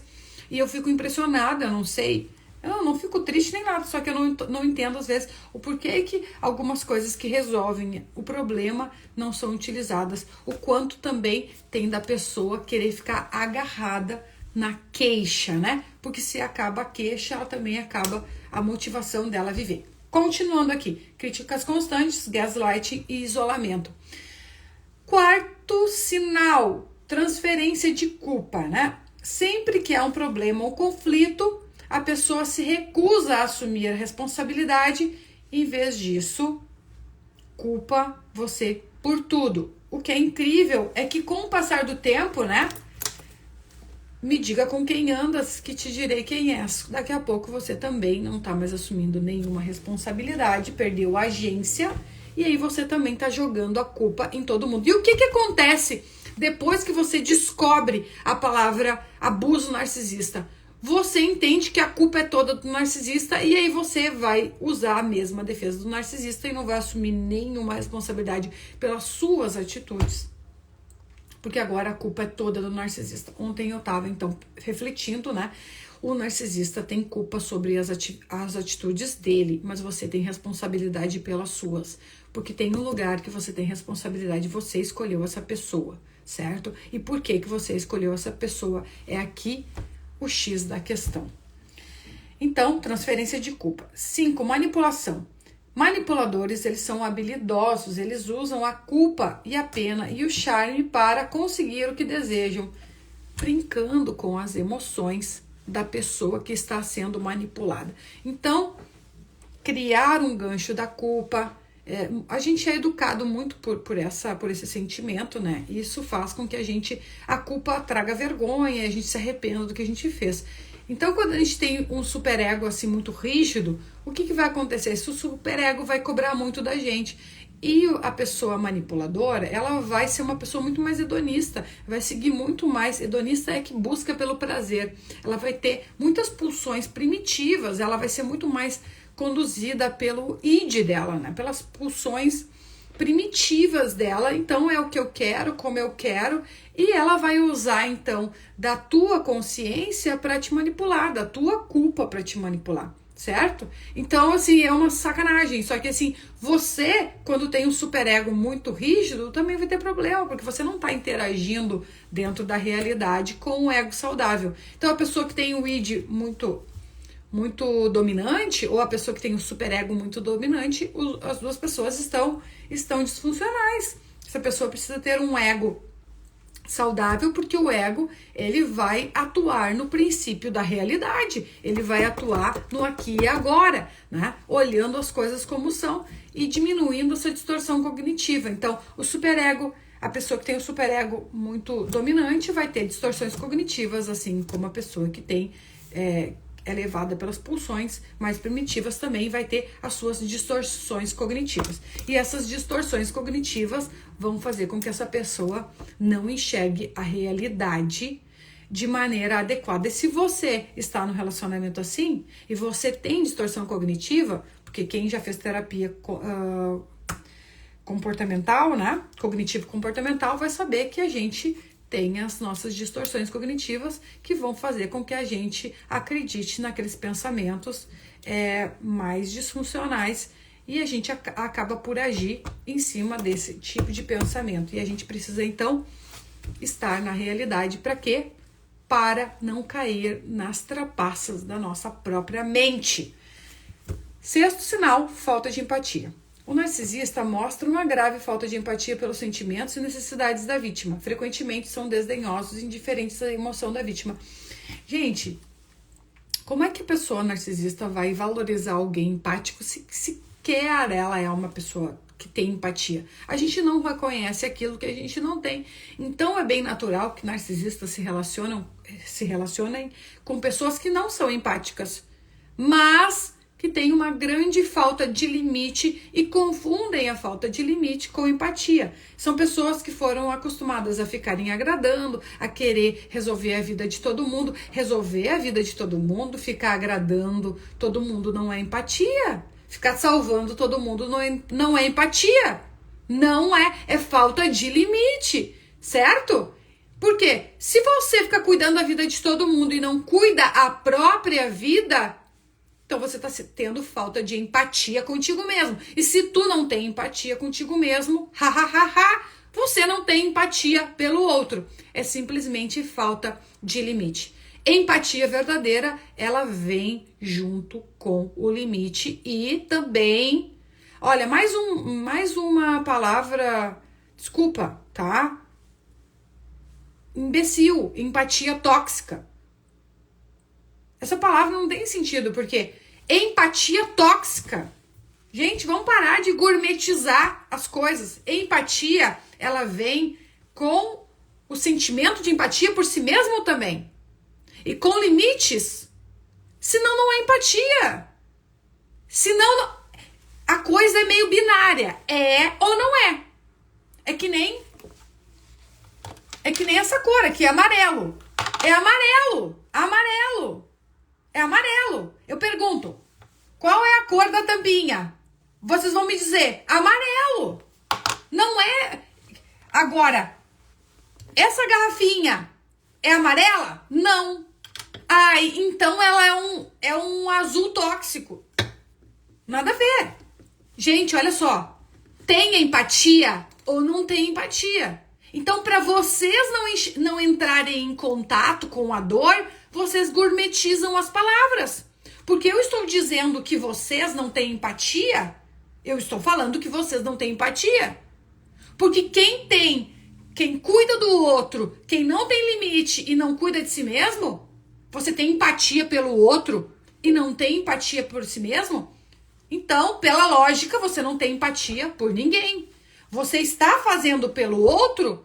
E eu fico impressionada, eu não fico triste nem nada, só que eu não entendo às vezes o porquê que algumas coisas que resolvem o problema não são utilizadas. O quanto também tem da pessoa querer ficar agarrada na queixa, né? Porque se acaba a queixa, ela também acaba a motivação dela a viver. Continuando aqui, críticas constantes, gaslighting e isolamento. Quarto sinal, transferência de culpa, né? Sempre que há um problema ou conflito, a pessoa se recusa a assumir a responsabilidade, em vez disso, culpa você por tudo. O que é incrível é que com o passar do tempo, né? Me diga com quem andas, que te direi quem és. Daqui a pouco você também não tá mais assumindo nenhuma responsabilidade, perdeu a agência, e aí você também tá jogando a culpa em todo mundo. E o que acontece depois que você descobre a palavra abuso narcisista? Você entende que a culpa é toda do narcisista e aí você vai usar a mesma defesa do narcisista e não vai assumir nenhuma responsabilidade pelas suas atitudes. Porque agora a culpa é toda do narcisista. Ontem eu tava, então, refletindo, né? O narcisista tem culpa sobre as atitudes dele, mas você tem responsabilidade pelas suas. Porque tem um lugar que você tem responsabilidade, você escolheu essa pessoa, certo? E por que você escolheu essa pessoa? É aqui o X da questão. Então, transferência de culpa. 5, manipulação. Manipuladores, eles são habilidosos, eles usam a culpa e a pena e o charme para conseguir o que desejam, brincando com as emoções da pessoa que está sendo manipulada. Então, criar um gancho da culpa, a gente é educado muito por esse sentimento, né? Isso faz com que a culpa traga vergonha, a gente se arrependa do que a gente fez. Então, quando a gente tem um superego assim muito rígido, o que vai acontecer? Esse superego vai cobrar muito da gente. E a pessoa manipuladora, ela vai ser uma pessoa muito mais hedonista, vai seguir muito mais. Hedonista é que busca pelo prazer. Ela vai ter muitas pulsões primitivas, ela vai ser muito mais conduzida pelo id dela, né? Pelas pulsões primitivas dela. Então é o que eu quero, como eu quero, e ela vai usar então da tua consciência para te manipular, da tua culpa para te manipular, certo? Então assim, é uma sacanagem. Só que assim, você, quando tem um superego muito rígido, também vai ter problema, porque você não está interagindo dentro da realidade com o ego saudável. Então a pessoa que tem o id muito dominante, ou a pessoa que tem o superego muito dominante, as duas pessoas estão disfuncionais. Essa pessoa precisa ter um ego saudável, porque o ego, ele vai atuar no princípio da realidade, ele vai atuar no aqui e agora, né? Olhando as coisas como são e diminuindo essa distorção cognitiva. Então, o superego, a pessoa que tem o superego muito dominante vai ter distorções cognitivas, assim como a pessoa que tem é levada pelas pulsões mais primitivas também vai ter as suas distorções cognitivas. E essas distorções cognitivas vão fazer com que essa pessoa não enxergue a realidade de maneira adequada. E se você está no relacionamento assim, e você tem distorção cognitiva, porque quem já fez terapia comportamental, né? Cognitivo-comportamental, vai saber que a gente tem as nossas distorções cognitivas que vão fazer com que a gente acredite naqueles pensamentos mais disfuncionais e a gente acaba por agir em cima desse tipo de pensamento. E a gente precisa, então, estar na realidade. Para quê? Para não cair nas trapaças da nossa própria mente. 6º sinal, falta de empatia. O narcisista mostra uma grave falta de empatia pelos sentimentos e necessidades da vítima. Frequentemente são desdenhosos e indiferentes à emoção da vítima. Gente, como é que a pessoa narcisista vai valorizar alguém empático se sequer ela é uma pessoa que tem empatia? A gente não reconhece aquilo que a gente não tem. Então é bem natural que narcisistas se relacionem com pessoas que não são empáticas, mas que têm uma grande falta de limite e confundem a falta de limite com empatia. São pessoas que foram acostumadas a ficarem agradando, a querer resolver a vida de todo mundo. Resolver a vida de todo mundo, ficar agradando todo mundo não é empatia. Ficar salvando todo mundo não é empatia. Não é falta de limite, certo? Porque se você ficar cuidando da vida de todo mundo e não cuida a própria vida, então você está tendo falta de empatia contigo mesmo. E se tu não tem empatia contigo mesmo, você não tem empatia pelo outro. É simplesmente falta de limite. Empatia verdadeira, ela vem junto com o limite e também, olha, mais uma palavra, desculpa, tá? Imbecil, empatia tóxica. Essa palavra não tem sentido, porque empatia tóxica. Gente, vamos parar de gourmetizar as coisas. Empatia, ela vem com o sentimento de empatia por si mesmo também. E com limites. Senão não é empatia. Senão a coisa é meio binária. É ou não é. É que nem essa cor aqui, amarelo. É amarelo. Amarelo. É amarelo. Eu pergunto, qual é a cor da tampinha? Vocês vão me dizer, amarelo. Não é. Agora, essa garrafinha é amarela? Não. Ai, então ela é um azul tóxico. Nada a ver. Gente, olha só. Tem empatia ou não tem empatia? Então, para vocês não entrarem em contato com a dor, vocês gourmetizam as palavras. Porque eu estou dizendo que vocês não têm empatia, eu estou falando que vocês não têm empatia. Porque quem cuida do outro, quem não tem limite e não cuida de si mesmo, você tem empatia pelo outro e não tem empatia por si mesmo? Então, pela lógica, você não tem empatia por ninguém. Você está fazendo pelo outro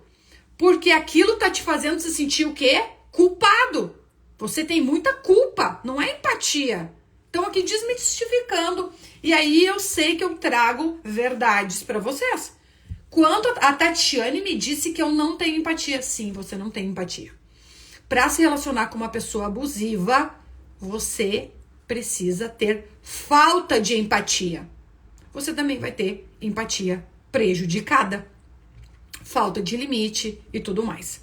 porque aquilo está te fazendo se sentir o quê? Culpado. Você tem muita culpa, não é empatia. Então, aqui desmistificando. E aí eu sei que eu trago verdades para vocês. Quando a Tatiane me disse que eu não tenho empatia. Sim, você não tem empatia. Para se relacionar com uma pessoa abusiva, você precisa ter falta de empatia. Você também vai ter empatia prejudicada, falta de limite e tudo mais.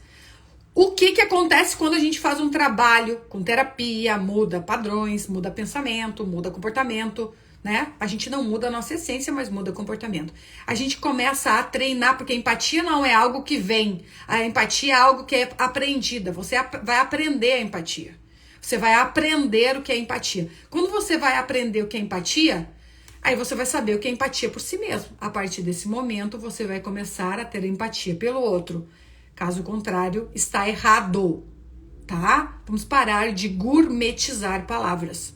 O que acontece quando a gente faz um trabalho com terapia, muda padrões, muda pensamento, muda comportamento, né? A gente não muda a nossa essência, mas muda comportamento. A gente começa a treinar, porque a empatia não é algo que vem. A empatia é algo que é aprendida. Você vai aprender a empatia. Você vai aprender o que é empatia. Quando você vai aprender o que é empatia, aí você vai saber o que é empatia por si mesmo. A partir desse momento, você vai começar a ter empatia pelo outro. Caso contrário, está errado, tá? Vamos parar de gourmetizar palavras.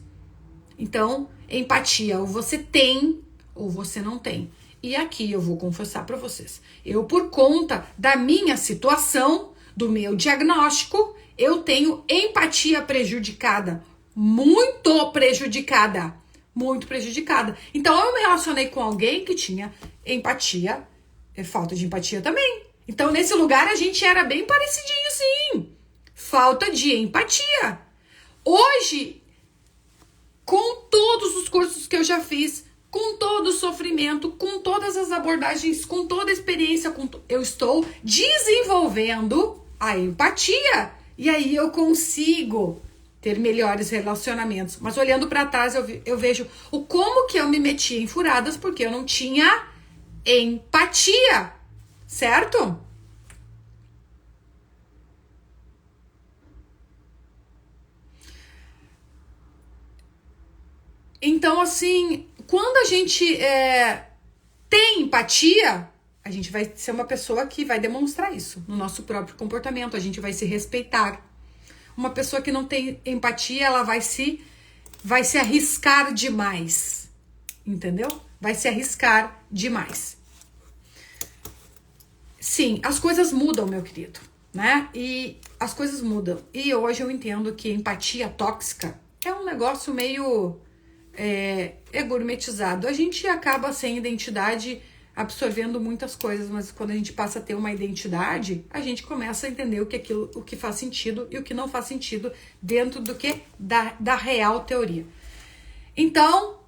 Então, empatia, ou você tem, ou você não tem. E aqui eu vou confessar para vocês. Eu, por conta da minha situação, do meu diagnóstico, eu tenho empatia prejudicada. Muito prejudicada. Muito prejudicada. Então, eu me relacionei com alguém que tinha empatia, falta de empatia também. Então, nesse lugar, a gente era bem parecidinho, sim. Falta de empatia. Hoje, com todos os cursos que eu já fiz, com todo o sofrimento, com todas as abordagens, com toda a experiência, eu estou desenvolvendo a empatia. E aí eu consigo ter melhores relacionamentos. Mas olhando para trás, eu vejo o como que eu me metia em furadas porque eu não tinha empatia. Certo? Então, assim, quando a gente tem empatia, a gente vai ser uma pessoa que vai demonstrar isso no nosso próprio comportamento. A gente vai se respeitar. Uma pessoa que não tem empatia, ela vai se arriscar demais. Entendeu? Vai se arriscar demais. Sim, as coisas mudam, meu querido, né? E as coisas mudam. E hoje eu entendo que empatia tóxica é um negócio meio gourmetizado. A gente acaba sem identidade absorvendo muitas coisas, mas quando a gente passa a ter uma identidade, a gente começa a entender o que faz sentido e o que não faz sentido dentro do que da real teoria. Então,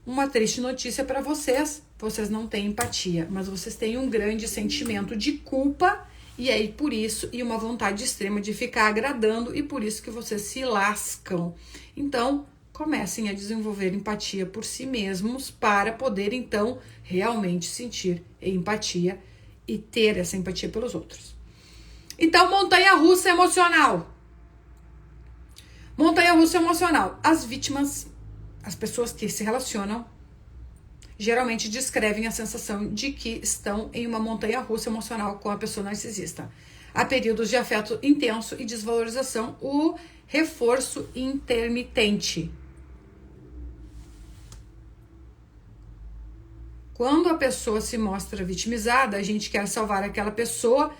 uma triste notícia para vocês. Vocês não têm empatia, mas vocês têm um grande sentimento de culpa e aí por isso, e uma vontade extrema de ficar agradando e por isso que vocês se lascam. Então, comecem a desenvolver empatia por si mesmos para poder então realmente sentir empatia e ter essa empatia pelos outros. Então, montanha-russa emocional. Montanha-russa emocional. As vítimas, as pessoas que se relacionam, geralmente descrevem a sensação de que estão em uma montanha-russa emocional com a pessoa narcisista. Há períodos de afeto intenso e desvalorização, o reforço intermitente. Quando a pessoa se mostra vitimizada, a gente quer salvar aquela pessoa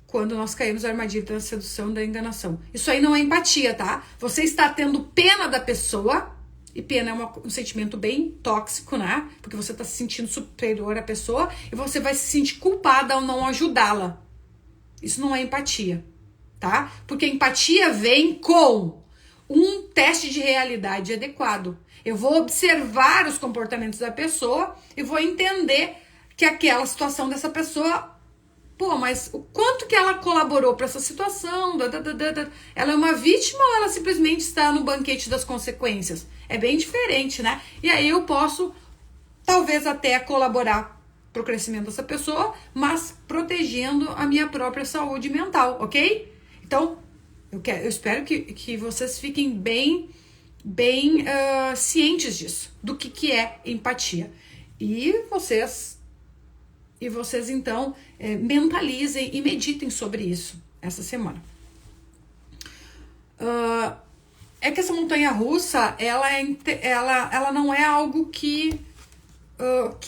quando nós caímos na armadilha da sedução, da enganação. Isso aí não é empatia, tá? Você está tendo pena da pessoa, e pena é um sentimento bem tóxico, né? Porque você está se sentindo superior à pessoa e você vai se sentir culpada ao não ajudá-la. Isso não é empatia, tá? Porque empatia vem com um teste de realidade adequado. Eu vou observar os comportamentos da pessoa e vou entender que aquela situação dessa pessoa, pô, mas o quanto que ela colaborou para essa situação? Ela é uma vítima ou ela simplesmente está no banquete das consequências? É bem diferente, né? E aí eu posso, talvez até colaborar para o crescimento dessa pessoa, mas protegendo a minha própria saúde mental, ok? Então, eu espero que vocês fiquem bem cientes disso, do que é empatia. E vocês então mentalizem e meditem sobre isso essa semana. É que essa montanha-russa, ela não é algo que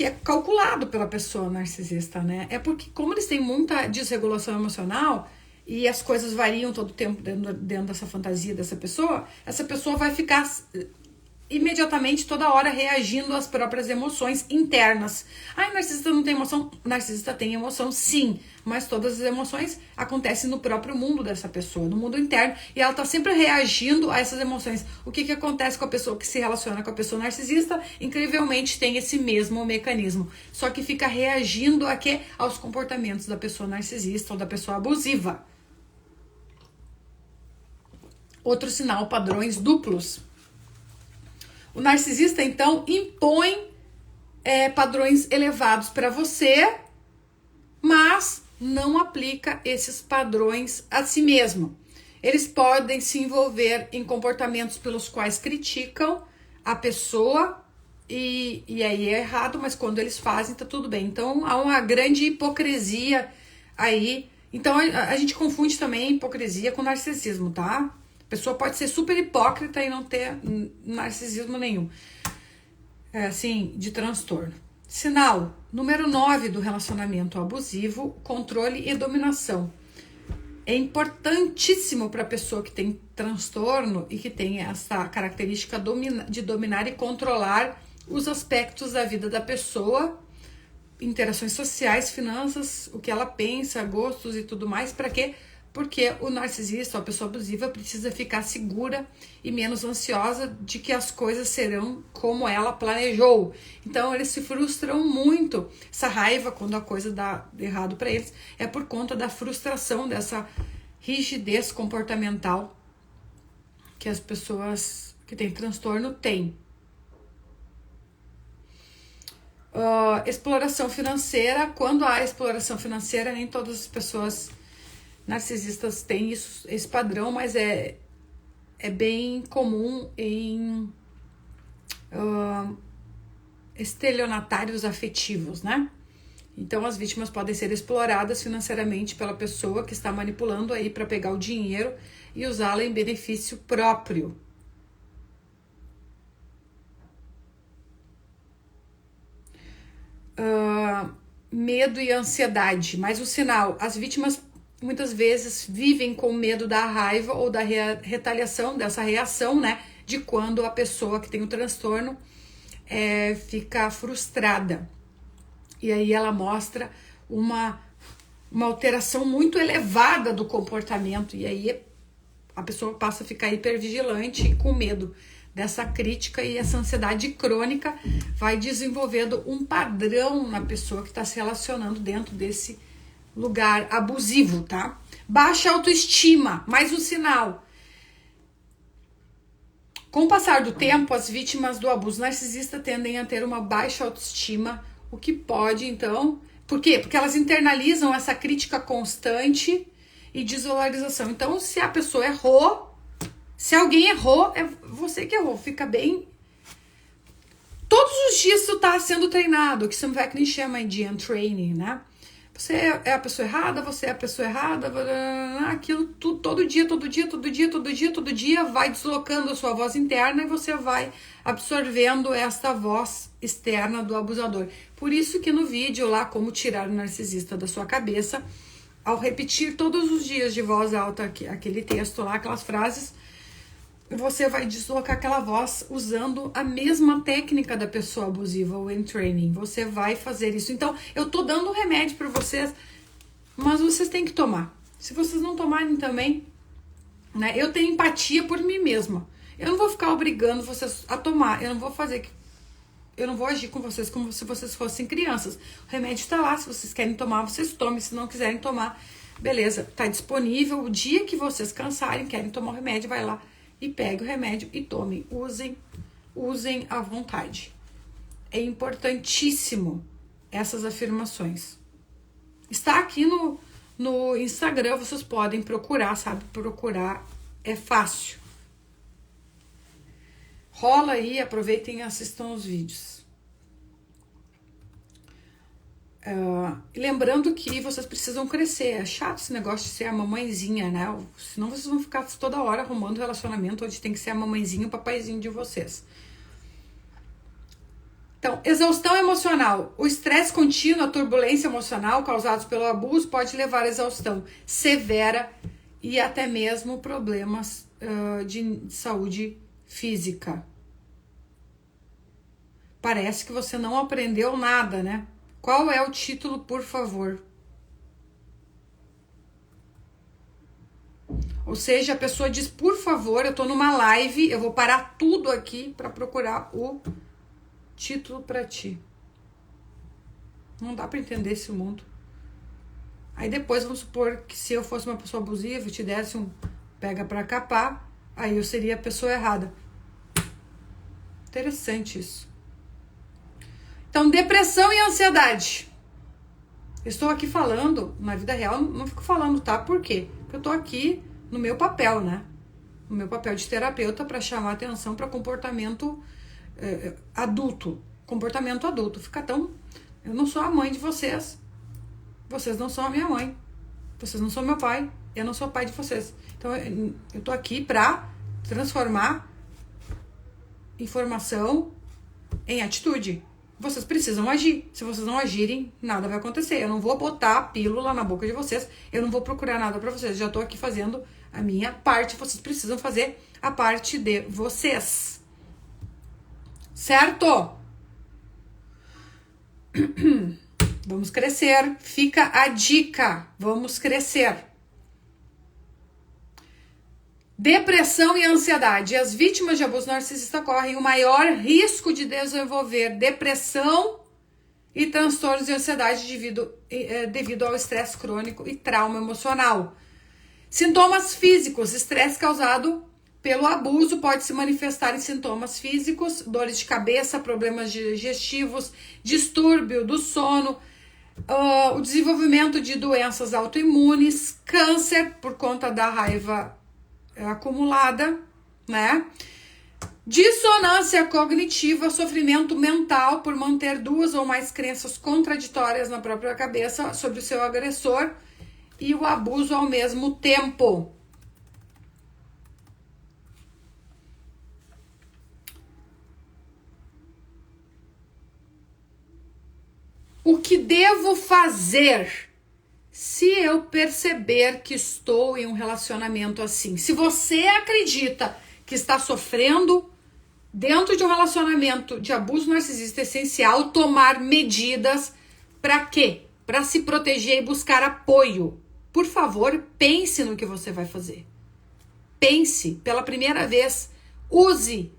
é calculado pela pessoa narcisista, né? É porque como eles têm muita desregulação emocional e as coisas variam todo o tempo dentro dessa fantasia dessa pessoa, essa pessoa vai ficar imediatamente, toda hora, reagindo às próprias emoções internas. Ai, narcisista não tem emoção? Narcisista tem emoção, sim, mas todas as emoções acontecem no próprio mundo dessa pessoa, no mundo interno, e ela tá sempre reagindo a essas emoções. O que acontece com a pessoa que se relaciona com a pessoa narcisista? Incrivelmente tem esse mesmo mecanismo, só que fica reagindo aos comportamentos da pessoa narcisista ou da pessoa abusiva. Outro sinal, padrões duplos. O narcisista, então, impõe padrões elevados para você, mas não aplica esses padrões a si mesmo. Eles podem se envolver em comportamentos pelos quais criticam a pessoa, e aí é errado, mas quando eles fazem, tá tudo bem. Então, há uma grande hipocrisia aí. Então, a gente confunde também hipocrisia com narcisismo, tá? A pessoa pode ser super hipócrita e não ter narcisismo nenhum. Assim, de transtorno. Sinal número 9 do relacionamento abusivo, controle e dominação. É importantíssimo para a pessoa que tem transtorno e que tem essa característica de dominar e controlar os aspectos da vida da pessoa, interações sociais, finanças, o que ela pensa, gostos e tudo mais. Para quê? Porque o narcisista, ou a pessoa abusiva, precisa ficar segura e menos ansiosa de que as coisas serão como ela planejou. Então, eles se frustram muito. Essa raiva, quando a coisa dá errado para eles, é por conta da frustração, dessa rigidez comportamental que as pessoas que têm transtorno têm. Exploração financeira. Quando há exploração financeira, nem todas as pessoas narcisistas têm esse padrão, mas é bem comum em estelionatários afetivos, né? Então, as vítimas podem ser exploradas financeiramente pela pessoa que está manipulando aí para pegar o dinheiro e usá-la em benefício próprio. Medo e ansiedade. Mas o sinal, as vítimas muitas vezes vivem com medo da raiva ou da retaliação, dessa reação, né? De quando a pessoa que tem o transtorno fica frustrada. E aí ela mostra uma alteração muito elevada do comportamento. E aí a pessoa passa a ficar hipervigilante e com medo dessa crítica, e essa ansiedade crônica vai desenvolvendo um padrão na pessoa que está se relacionando dentro desse lugar abusivo, tá? Baixa autoestima, mais um sinal. Com o passar do tempo, as vítimas do abuso narcisista tendem a ter uma baixa autoestima, o que pode, então... Por quê? Porque elas internalizam essa crítica constante e desvalorização. Então, se a pessoa errou, Se alguém errou, é você que errou. Fica bem. Todos os dias tu tá sendo treinado, que some técnicos chama de training, né? Você é a pessoa errada, você é a pessoa errada, aquilo tudo, todo dia vai deslocando a sua voz interna e você vai absorvendo esta voz externa do abusador. Por isso que no vídeo lá, como tirar o narcisista da sua cabeça, ao repetir todos os dias de voz alta aquele texto lá, aquelas frases, você vai deslocar aquela voz usando a mesma técnica da pessoa abusiva, o training. Você vai fazer isso. Então, eu tô dando um remédio para vocês, mas vocês têm que tomar. Se vocês não tomarem também, né? Eu tenho empatia por mim mesma. Eu não vou ficar obrigando vocês a tomar. Eu não vou agir com vocês como se vocês fossem crianças. O remédio está lá. Se vocês querem tomar, vocês tomem. Se não quiserem tomar, beleza. Tá disponível. O dia que vocês cansarem, querem tomar o remédio, vai lá e pegue o remédio e tomem. Usem à vontade. É importantíssimo essas afirmações. Está aqui no Instagram, vocês podem procurar, sabe? Procurar é fácil. Rola aí, aproveitem e assistam os vídeos. Lembrando que vocês precisam crescer. É chato esse negócio de ser a mamãezinha, né? Senão vocês vão ficar toda hora arrumando relacionamento onde tem que ser a mamãezinha e o papaizinho de vocês. Então, exaustão emocional. O estresse contínuo, a turbulência emocional causados pelo abuso pode levar à exaustão severa e até mesmo problemas de saúde física. Parece que você não aprendeu nada, né? Qual é o título, por favor? Ou seja, a pessoa diz, por favor, eu tô numa live, eu vou parar tudo aqui para procurar o título para ti. Não dá para entender esse mundo. Aí depois, vamos supor que se eu fosse uma pessoa abusiva, eu te desse um pega para capar, aí eu seria a pessoa errada. Interessante isso. Então, depressão e ansiedade. Estou aqui falando, na vida real, não fico falando, tá? Por quê? Porque eu tô aqui no meu papel, né? No meu papel de terapeuta para chamar atenção para comportamento adulto. Comportamento adulto. Fica tão... Eu não sou a mãe de vocês. Vocês não são a minha mãe. Vocês não são meu pai. Eu não sou o pai de vocês. Então, eu tô aqui para transformar informação em atitude. Vocês precisam agir. Se vocês não agirem, nada vai acontecer. Eu não vou botar a pílula na boca de vocês. Eu não vou procurar nada pra vocês. Já tô aqui fazendo a minha parte. Vocês precisam fazer a parte de vocês. Certo? Vamos crescer. Fica a dica. Vamos crescer. Depressão e ansiedade. As vítimas de abuso narcisista correm o maior risco de desenvolver depressão e transtornos de ansiedade devido ao estresse crônico e trauma emocional. Sintomas físicos. Estresse causado pelo abuso pode se manifestar em sintomas físicos, dores de cabeça, problemas digestivos, distúrbio do sono, o desenvolvimento de doenças autoimunes, câncer por conta da raiva acumulada, né? Dissonância cognitiva, sofrimento mental por manter duas ou mais crenças contraditórias na própria cabeça sobre o seu agressor e o abuso ao mesmo tempo. O que devo fazer se eu perceber que estou em um relacionamento assim? Se você acredita que está sofrendo dentro de um relacionamento de abuso narcisista, é essencial tomar medidas para quê? Para se proteger e buscar apoio. Por favor, pense no que você vai fazer. Pense pela primeira vez. Use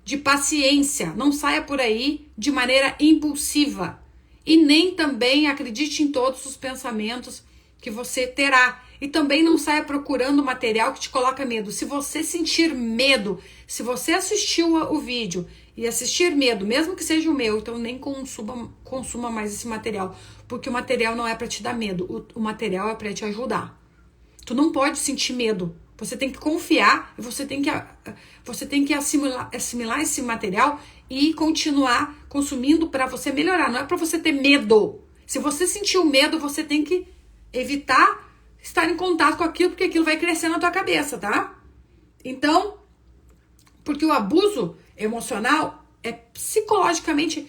de paciência. Não saia por aí de maneira impulsiva. E nem também acredite em todos os pensamentos que você terá. E também não saia procurando material que te coloca medo. Se você sentir medo, se você assistiu o vídeo e assistir medo, mesmo que seja o meu, então nem consuma mais esse material. Porque o material não é para te dar medo. O material é para te ajudar. Tu não pode sentir medo Você tem que confiar e você tem que assimilar esse material e continuar consumindo para você melhorar. Não é para você ter medo. Se você sentir o medo, você tem que evitar estar em contato com aquilo, porque aquilo vai crescer na tua cabeça, tá? Então, porque o abuso emocional é psicologicamente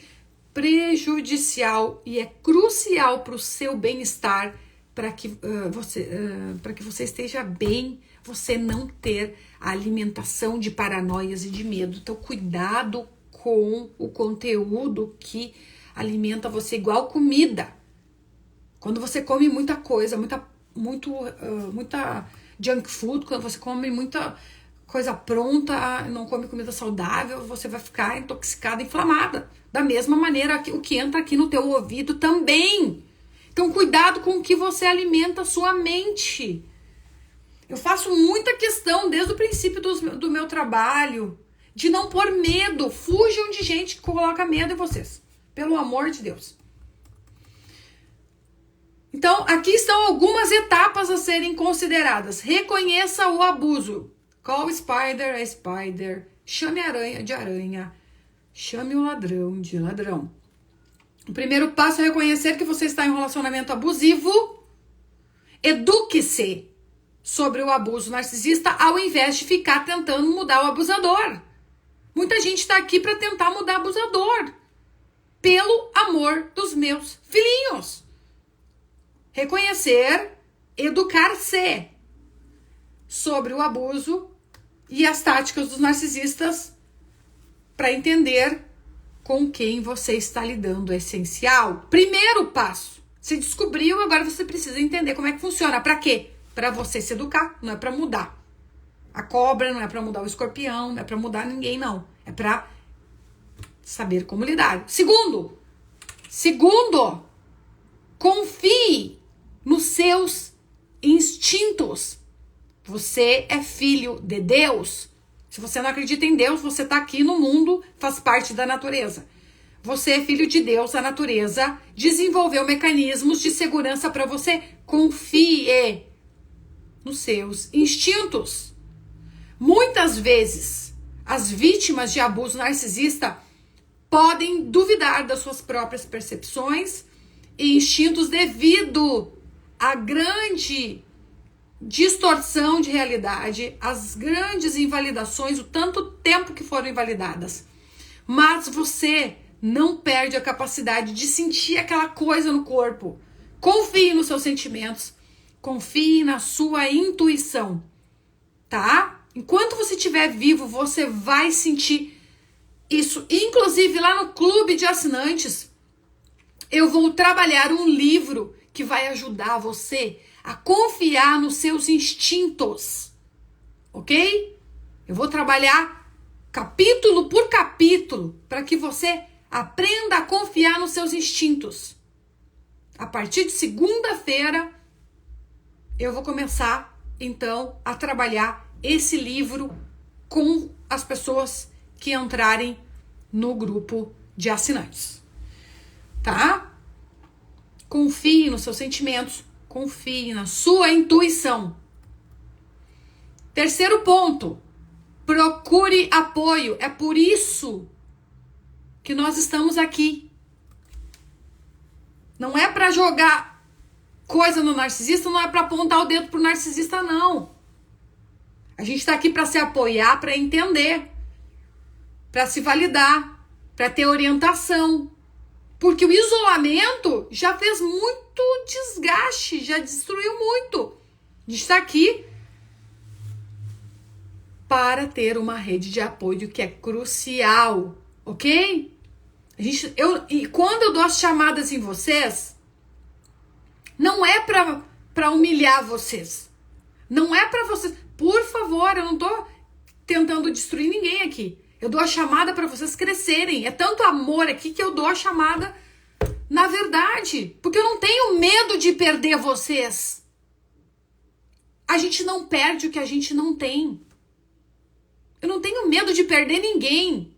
prejudicial e é crucial para o seu bem-estar, para que você esteja bem, você não ter a alimentação de paranoias e de medo. Então, cuidado com o conteúdo que alimenta você, igual comida. Quando você come muita coisa, muita junk food, quando você come muita coisa pronta, não come comida saudável, você vai ficar intoxicada, inflamada. Da mesma maneira que o que entra aqui no teu ouvido também. Então, cuidado com o que você alimenta a sua mente. Eu faço muita questão, desde o princípio do meu trabalho, de não pôr medo. Fujam de gente que coloca medo em vocês. Pelo amor de Deus. Então, aqui estão algumas etapas a serem consideradas. Reconheça o abuso. Call spider a spider. Chame a aranha de aranha. Chame o ladrão de ladrão. O primeiro passo é reconhecer que você está em um relacionamento abusivo. Eduque-se sobre o abuso narcisista ao invés de ficar tentando mudar o abusador. Muita gente está aqui para tentar mudar o abusador. Pelo amor dos meus filhinhos. Reconhecer, educar-se sobre o abuso e as táticas dos narcisistas para entender com quem você está lidando é essencial. Primeiro passo. Você descobriu, agora você precisa entender como é que funciona. Para quê? Para você se educar, não é para mudar. A cobra não é para mudar o escorpião, não é para mudar ninguém, não. É para saber como lidar. Segundo, confie nos seus instintos. Você é filho de Deus. Se você não acredita em Deus, você está aqui no mundo, faz parte da natureza. Você é filho de Deus, a natureza desenvolveu mecanismos de segurança para você. Confie nos seus instintos. Muitas vezes, as vítimas de abuso narcisista podem duvidar das suas próprias percepções e instintos devido à grande distorção de realidade, as grandes invalidações, o tanto tempo que foram invalidadas. Mas você não perde a capacidade de sentir aquela coisa no corpo. Confie nos seus sentimentos, confie na sua intuição, tá? Enquanto você estiver vivo, você vai sentir isso. Inclusive, lá no clube de assinantes, eu vou trabalhar um livro que vai ajudar você a confiar nos seus instintos, ok? Eu vou trabalhar capítulo por capítulo para que você aprenda a confiar nos seus instintos. A partir de segunda-feira, eu vou começar, então, a trabalhar esse livro com as pessoas que entrarem no grupo de assinantes, tá? Confie nos seus sentimentos, confie na sua intuição. Terceiro ponto, procure apoio. É por isso que nós estamos aqui. Não é para jogar coisa no narcisista, não é para apontar o dedo pro narcisista, não. A gente está aqui para se apoiar, para entender, para se validar, para ter orientação. Porque o isolamento já fez muito desgaste, já destruiu muito. A gente está aqui para ter uma rede de apoio que é crucial, ok? E quando eu dou as chamadas em vocês, não é para humilhar vocês. Não é para vocês. Por favor, eu não tô tentando destruir ninguém aqui. Eu dou a chamada para vocês crescerem. É tanto amor aqui que eu dou a chamada na verdade. Porque eu não tenho medo de perder vocês. A gente não perde o que a gente não tem. Eu não tenho medo de perder ninguém.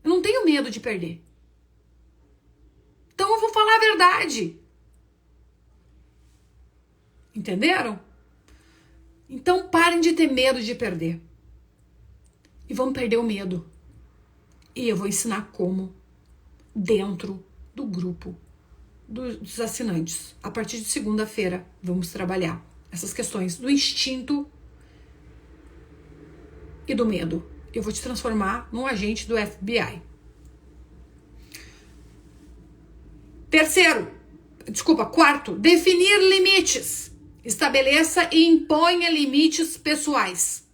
Eu não tenho medo de perder. Então eu vou falar a verdade. Entenderam? Então parem de ter medo de perder. E vamos perder o medo. E eu vou ensinar como dentro do grupo dos assinantes. A partir de segunda-feira, vamos trabalhar essas questões do instinto e do medo. Eu vou te transformar num agente do FBI. Quarto, definir limites. Estabeleça e imponha limites pessoais.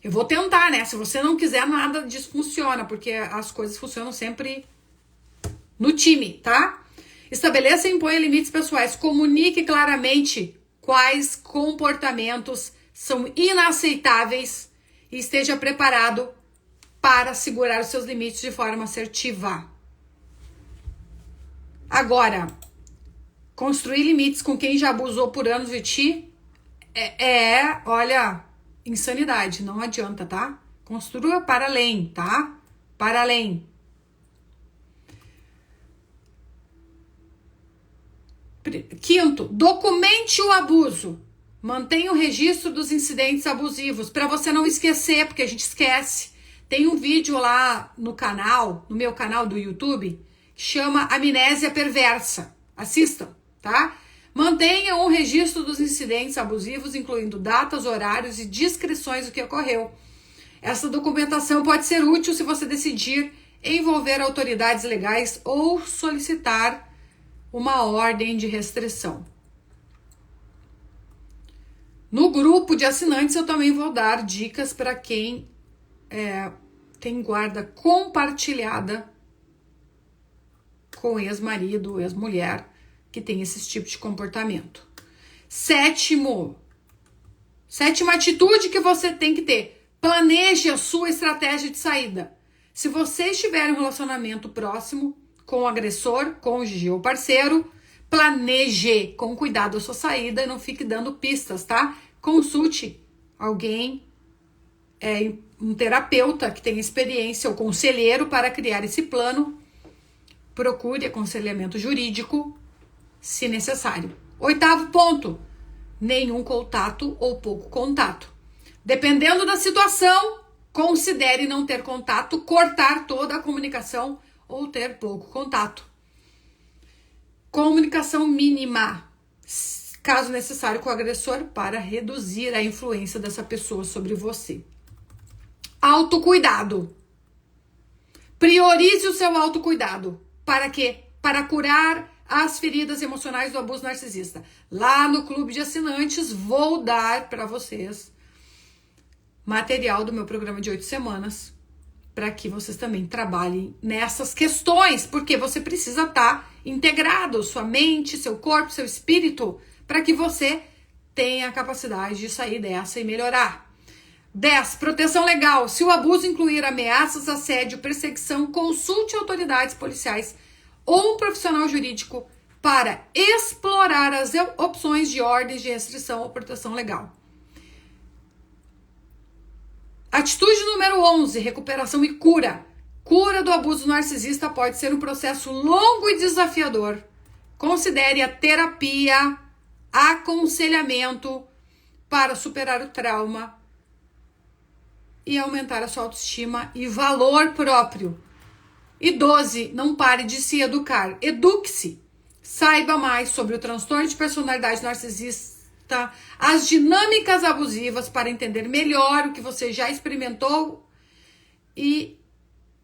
Eu vou tentar, né? Se você não quiser, nada disso funciona, porque as coisas funcionam sempre no time, tá? Estabeleça e imponha limites pessoais. Comunique claramente quais comportamentos são inaceitáveis e esteja preparado para segurar os seus limites de forma assertiva. Agora, construir limites com quem já abusou por anos de ti olha, insanidade. Não adianta, tá? Construa para além, tá? Para além. Quinto, documente o abuso. Mantenha o registro dos incidentes abusivos para você não esquecer, porque a gente esquece. Tem um vídeo lá no canal, no meu canal do YouTube, que chama Amnésia Perversa. Assistam, tá? Mantenha um registro dos incidentes abusivos, incluindo datas, horários e descrições do que ocorreu. Essa documentação pode ser útil se você decidir envolver autoridades legais ou solicitar uma ordem de restrição. No grupo de assinantes eu também vou dar dicas para quem tem guarda compartilhada com ex-marido ou ex-mulher que tem esse tipo de comportamento. Sétima atitude que você tem que ter. Planeje a sua estratégia de saída. Se você estiver em um relacionamento próximo com o agressor, cônjuge ou parceiro, planeje com cuidado a sua saída e não fique dando pistas, tá? Consulte alguém, um terapeuta que tenha experiência ou conselheiro para criar esse plano. Procure aconselhamento jurídico, se necessário. 8º ponto, nenhum contato ou pouco contato. Dependendo da situação, considere não ter contato, cortar toda a comunicação ou ter pouco contato. Comunicação mínima, caso necessário, com o agressor para reduzir a influência dessa pessoa sobre você. Autocuidado. Priorize o seu autocuidado. Para quê? Para curar as feridas emocionais do abuso narcisista. Lá no clube de assinantes vou dar para vocês material do meu programa de 8 semanas para que vocês também trabalhem nessas questões, porque você precisa estar integrado, sua mente, seu corpo, seu espírito, para que você tenha a capacidade de sair dessa e melhorar. 10. Proteção legal. Se o abuso incluir ameaças, assédio, perseguição, consulte autoridades policiais ou um profissional jurídico para explorar as opções de ordens de restrição ou proteção legal. Atitude número 11, recuperação e cura. Cura do abuso narcisista pode ser um processo longo e desafiador. Considere a terapia, aconselhamento para superar o trauma e aumentar a sua autoestima e valor próprio. E 12, não pare de se educar. Eduque-se. Saiba mais sobre o transtorno de personalidade narcisista, as dinâmicas abusivas para entender melhor o que você já experimentou e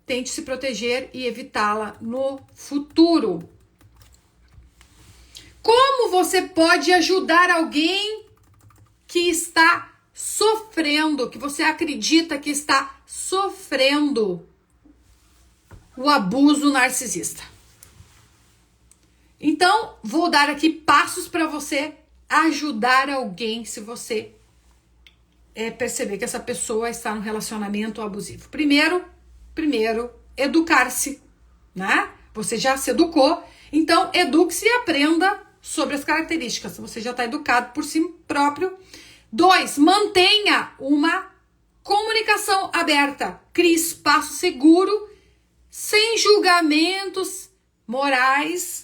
tente se proteger e evitá-la no futuro. Como você pode ajudar alguém que está sofrendo, que você acredita que está sofrendo o abuso narcisista? Então, vou dar aqui passos para você ajudar alguém se você perceber que essa pessoa está no relacionamento abusivo. Primeiro, educar-se, né? Você já se educou, então eduque-se e aprenda sobre as características. Você já está educado por si próprio. 2, mantenha uma comunicação aberta. Crie espaço seguro, sem julgamentos morais,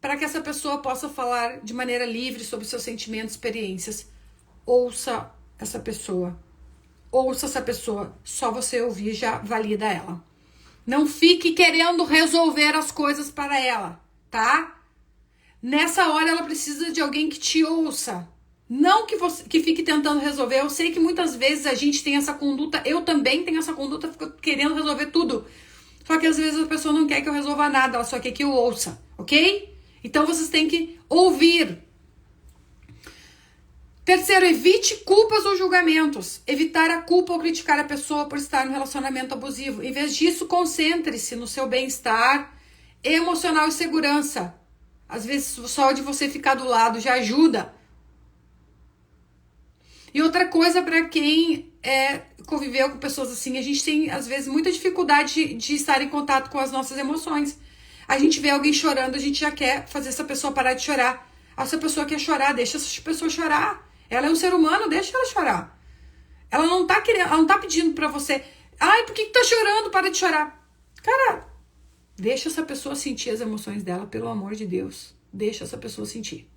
para que essa pessoa possa falar de maneira livre sobre seus sentimentos e experiências. ouça essa pessoa. Ouça essa pessoa. Só você ouvir já valida ela. Não fique querendo resolver as coisas para ela, tá? Nessa hora ela precisa de alguém que te ouça. Não que você que fique tentando resolver. Eu sei que muitas vezes a gente tem essa conduta. Eu também tenho essa conduta, fico querendo resolver tudo. Só que às vezes a pessoa não quer que eu resolva nada, ela só quer que eu ouça, ok? Então vocês têm que ouvir. Terceiro, evite culpas ou julgamentos. Evitar a culpa ou criticar a pessoa por estar no relacionamento abusivo. Em vez disso, concentre-se no seu bem-estar emocional e segurança. Às vezes, só de você ficar do lado já ajuda. E outra coisa, para quem conviveu com pessoas assim, a gente tem, às vezes, muita dificuldade de estar em contato com as nossas emoções. A gente vê alguém chorando, a gente já quer fazer essa pessoa parar de chorar. Essa pessoa quer chorar, deixa essa pessoa chorar. Ela é um ser humano, deixa ela chorar. Ela não tá querendo, ela não tá pedindo pra você, ai, por que tá chorando? Para de chorar. Cara, deixa essa pessoa sentir as emoções dela, pelo amor de Deus. Deixa essa pessoa sentir.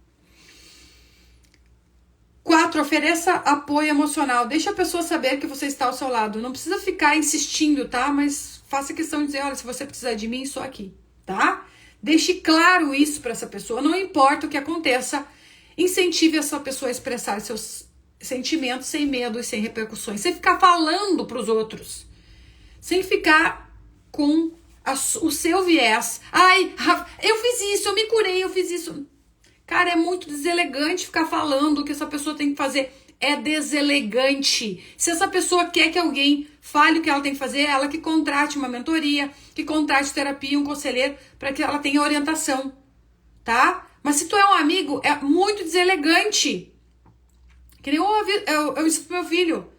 4, ofereça apoio emocional. Deixa a pessoa saber que você está ao seu lado. Não precisa ficar insistindo, tá? Mas faça questão de dizer, olha, se você precisar de mim, estou aqui, tá? Deixe claro isso pra essa pessoa. Não importa o que aconteça, incentive essa pessoa a expressar seus sentimentos sem medo e sem repercussões. Sem ficar falando pros outros. Sem ficar com o seu viés. Ai, eu fiz isso, eu me curei, eu fiz isso. Cara, é muito deselegante ficar falando o que essa pessoa tem que fazer. É deselegante. Se essa pessoa quer que alguém fale o que ela tem que fazer, ela que contrate uma mentoria, que contrate terapia, um conselheiro, para que ela tenha orientação, tá? Mas se tu é um amigo, é muito deselegante. Que nem eu ensino pro meu filho.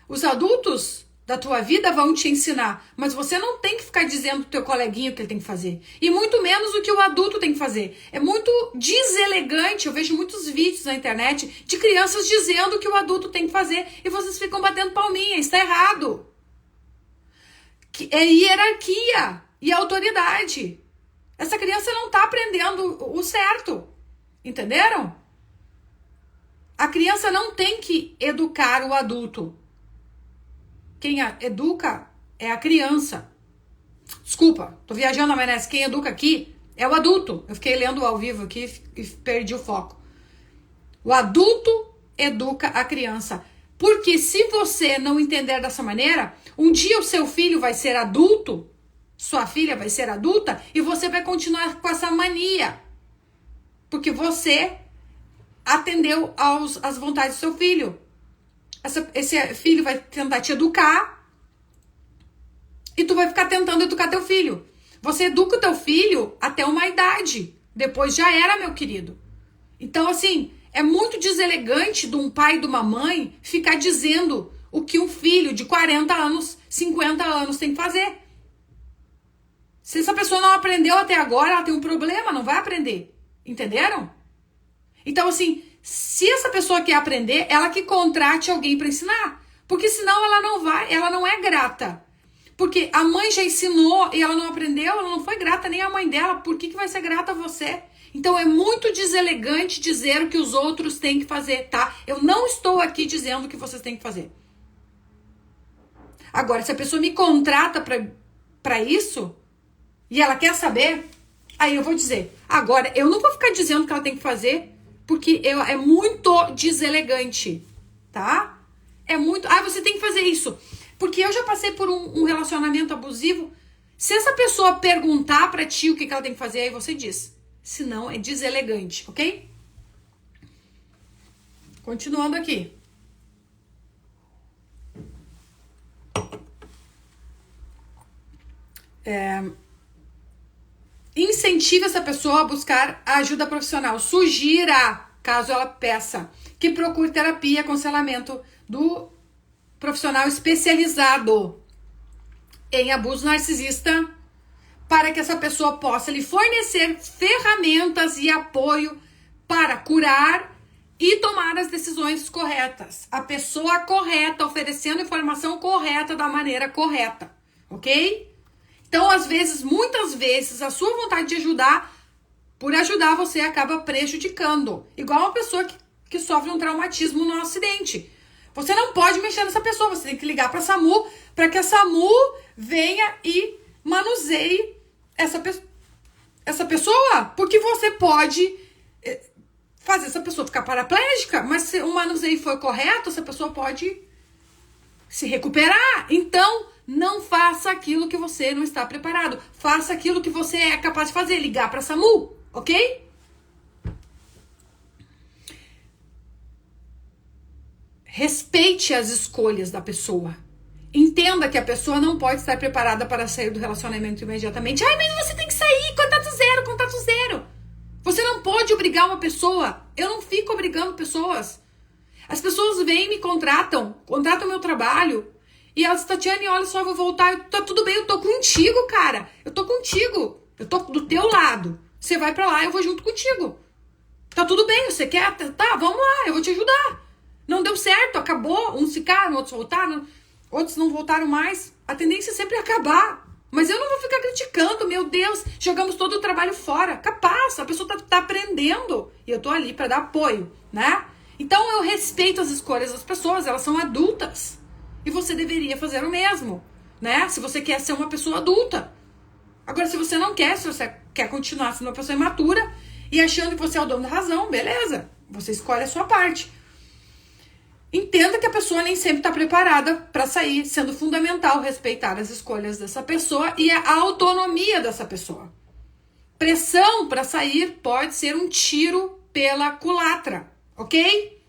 Os adultos da tua vida vão te ensinar, mas você não tem que ficar dizendo pro teu coleguinha o que ele tem que fazer. E muito menos o que o adulto tem que fazer. É muito deselegante, eu vejo muitos vídeos na internet de crianças dizendo o que o adulto tem que fazer e vocês ficam batendo palminha, isso tá errado. É hierarquia e autoridade. Essa criança não tá aprendendo o certo, entenderam? A criança não tem que educar o adulto. Quem educa é a criança. Desculpa, tô viajando na maionese. Quem educa aqui é o adulto. Eu fiquei lendo ao vivo aqui e perdi o foco. O adulto educa a criança. Porque se você não entender dessa maneira, um dia o seu filho vai ser adulto, sua filha vai ser adulta e você vai continuar com essa mania. Porque você atendeu às vontades do seu filho. Esse filho vai tentar te educar e tu vai ficar tentando educar teu filho. Você educa o teu filho até uma idade. Depois já era, meu querido. Então, assim, é muito deselegante de um pai e de uma mãe ficar dizendo o que um filho de 40 anos, 50 anos tem que fazer. Se essa pessoa não aprendeu até agora, ela tem um problema, não vai aprender. Entenderam? Então, assim, se essa pessoa quer aprender, ela que contrate alguém para ensinar. Porque senão ela não vai, ela não é grata. Porque a mãe já ensinou e ela não aprendeu, ela não foi grata nem a mãe dela. Por que vai ser grata a você? Então é muito deselegante dizer o que os outros têm que fazer, tá? Eu não estou aqui dizendo o que vocês têm que fazer. Agora, se a pessoa me contrata para isso e ela quer saber, aí eu vou dizer. Agora, eu não vou ficar dizendo o que ela tem que fazer, porque é muito deselegante, tá? É muito... Ah, você tem que fazer isso. Porque eu já passei por um relacionamento abusivo. Se essa pessoa perguntar pra ti o que ela tem que fazer, aí você diz. Senão é deselegante, ok? Continuando aqui. Incentive essa pessoa a buscar ajuda profissional. Sugira, caso ela peça, que procure terapia, aconselhamento do profissional especializado em abuso narcisista, para que essa pessoa possa lhe fornecer ferramentas e apoio para curar e tomar as decisões corretas. A pessoa correta, oferecendo informação correta da maneira correta, ok? Então, às vezes, muitas vezes, a sua vontade de ajudar, por ajudar, você acaba prejudicando. Igual uma pessoa que que sofre um traumatismo no acidente. Você não pode mexer nessa pessoa, você tem que ligar para a SAMU, para que a SAMU venha e manuseie essa pessoa, porque você pode fazer essa pessoa ficar paraplégica, mas se o manuseio for correto, essa pessoa pode se recuperar. Então, não faça aquilo que você não está preparado. Faça aquilo que você é capaz de fazer, ligar para a SAMU, ok? Respeite as escolhas da pessoa. Entenda que a pessoa não pode estar preparada para sair do relacionamento imediatamente. Ai, mas você tem que sair, contato zero, contato zero. Você não pode obrigar uma pessoa. Eu não fico obrigando pessoas. As pessoas vêm e me contratam meu trabalho. E elas, Tatiane, olha só, eu vou voltar. Tá tudo bem, eu tô contigo, cara. Eu tô contigo. Eu tô do teu lado. Você vai pra lá, eu vou junto contigo. Tá tudo bem, você quer? Tá, vamos lá, eu vou te ajudar. Não deu certo, acabou. Uns ficaram, outros voltaram. Outros não voltaram mais. A tendência é sempre acabar. Mas eu não vou ficar criticando, meu Deus, jogamos todo o trabalho fora. Capaz, a pessoa tá aprendendo. E eu tô ali pra dar apoio, né? Então eu respeito as escolhas das pessoas, elas são adultas. E você deveria fazer o mesmo, né? Se você quer ser uma pessoa adulta. Agora, se você não quer, se você quer continuar sendo uma pessoa imatura e achando que você é o dono da razão, beleza. Você escolhe a sua parte. Entenda que a pessoa nem sempre está preparada para sair, sendo fundamental respeitar as escolhas dessa pessoa e a autonomia dessa pessoa. Pressão para sair pode ser um tiro pela culatra, ok?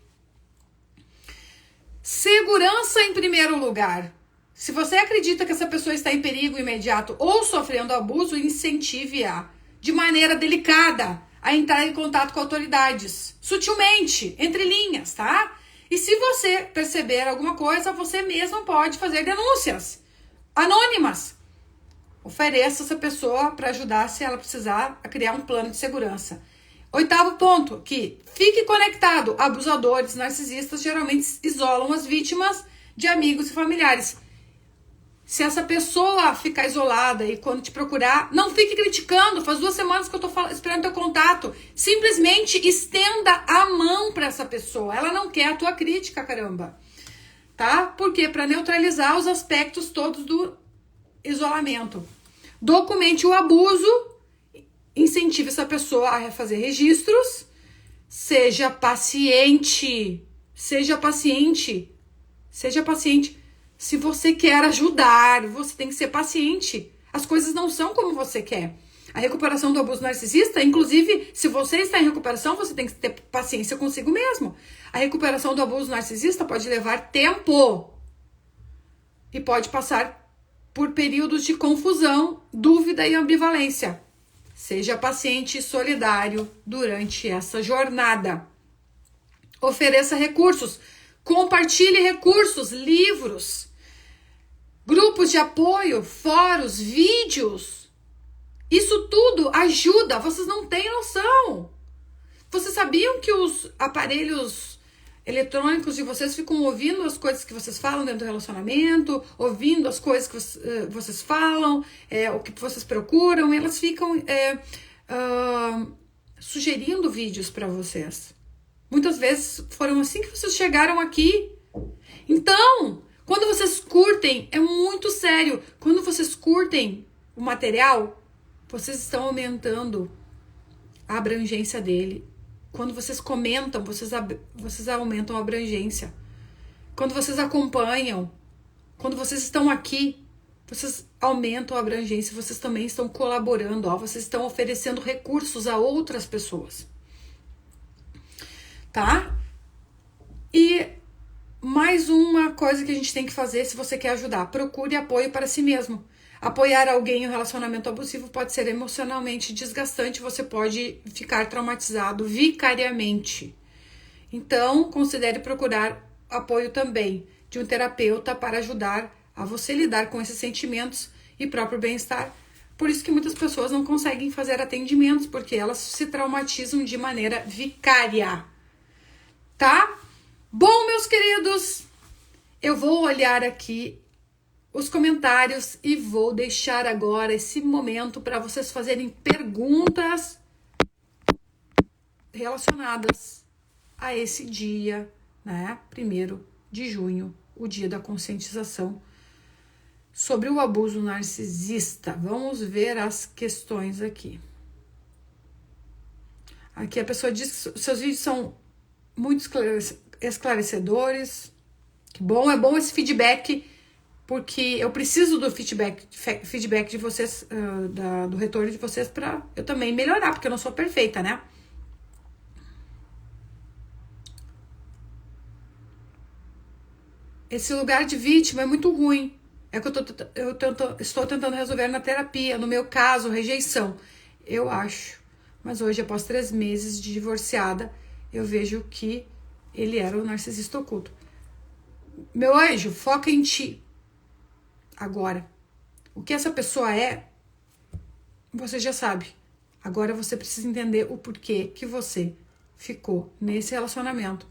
Segurança em primeiro lugar. Se você acredita que essa pessoa está em perigo imediato ou sofrendo abuso, incentive-a de maneira delicada a entrar em contato com autoridades, sutilmente, entre linhas, tá? E se você perceber alguma coisa, você mesmo pode fazer denúncias anônimas. Ofereça essa pessoa para ajudar, se ela precisar, a criar um plano de segurança. 8º ponto, que fique conectado. Abusadores narcisistas geralmente isolam as vítimas de amigos e familiares. Se essa pessoa ficar isolada e quando te procurar, não fique criticando. Faz 2 semanas que eu tô esperando teu contato. Simplesmente estenda a mão para essa pessoa. Ela não quer a tua crítica, caramba. Tá? Por quê? Para neutralizar os aspectos todos do isolamento. Documente o abuso. Incentive essa pessoa a fazer registros. Seja paciente. Seja paciente. Seja paciente. Se você quer ajudar, você tem que ser paciente. As coisas não são como você quer. A recuperação do abuso narcisista, inclusive, se você está em recuperação, você tem que ter paciência consigo mesmo. A recuperação do abuso narcisista pode levar tempo. E pode passar por períodos de confusão, dúvida e ambivalência. Seja paciente e solidário durante essa jornada. Ofereça recursos. Compartilhe recursos, livros, grupos de apoio, fóruns, vídeos. Isso tudo ajuda, vocês não têm noção. Vocês sabiam que os aparelhos eletrônicos de vocês ficam ouvindo as coisas que vocês falam dentro do relacionamento, ouvindo as coisas que vocês falam, o que vocês procuram, elas ficam sugerindo vídeos para vocês. Muitas vezes foram assim que vocês chegaram aqui. Então, quando vocês curtem, é muito sério. Quando vocês curtem o material, vocês estão aumentando a abrangência dele. Quando vocês comentam, vocês aumentam a abrangência. Quando vocês acompanham, quando vocês estão aqui, vocês aumentam a abrangência. Vocês também estão colaborando, vocês estão oferecendo recursos a outras pessoas. Tá? E mais uma coisa que a gente tem que fazer se você quer ajudar. Procure apoio para si mesmo. Apoiar alguém em um relacionamento abusivo pode ser emocionalmente desgastante. Você pode ficar traumatizado vicariamente. Então, considere procurar apoio também de um terapeuta para ajudar a você lidar com esses sentimentos e próprio bem-estar. Por isso que muitas pessoas não conseguem fazer atendimentos, porque elas se traumatizam de maneira vicária. Tá? Bom, meus queridos, eu vou olhar aqui os comentários e vou deixar agora esse momento para vocês fazerem perguntas relacionadas a esse dia, né, 1º de junho, o dia da conscientização sobre o abuso narcisista. Vamos ver as questões aqui. Aqui a pessoa diz que seus vídeos são muito esclarecedores. Que bom, é bom esse feedback, porque eu preciso do feedback de vocês, do retorno de vocês, para eu também melhorar, porque eu não sou perfeita, né? Esse lugar de vítima é muito ruim. É que estou tentando resolver na terapia. No meu caso, rejeição. Eu acho. Mas hoje, após 3 meses de divorciada, eu vejo que ele era o narcisista oculto. Meu anjo, foca em ti. Agora, o que essa pessoa é, você já sabe. Agora você precisa entender o porquê que você ficou nesse relacionamento.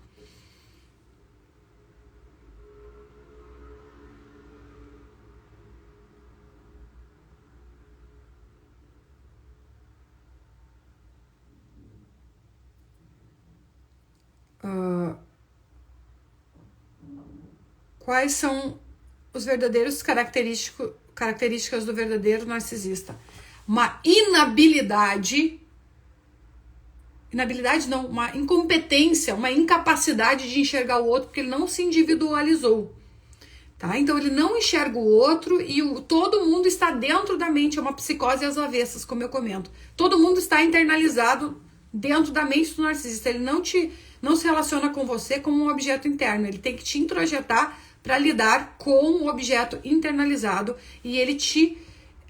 Quais são os verdadeiros características do verdadeiro narcisista? Uma uma incompetência, uma incapacidade de enxergar o outro, porque ele não se individualizou, tá? Então ele não enxerga o outro e todo mundo está dentro da mente, é uma psicose às avessas, como eu comento. Todo mundo está internalizado dentro da mente do narcisista. Ele não se relaciona com você como um objeto interno, ele tem que te introjetar para lidar com o objeto internalizado, e ele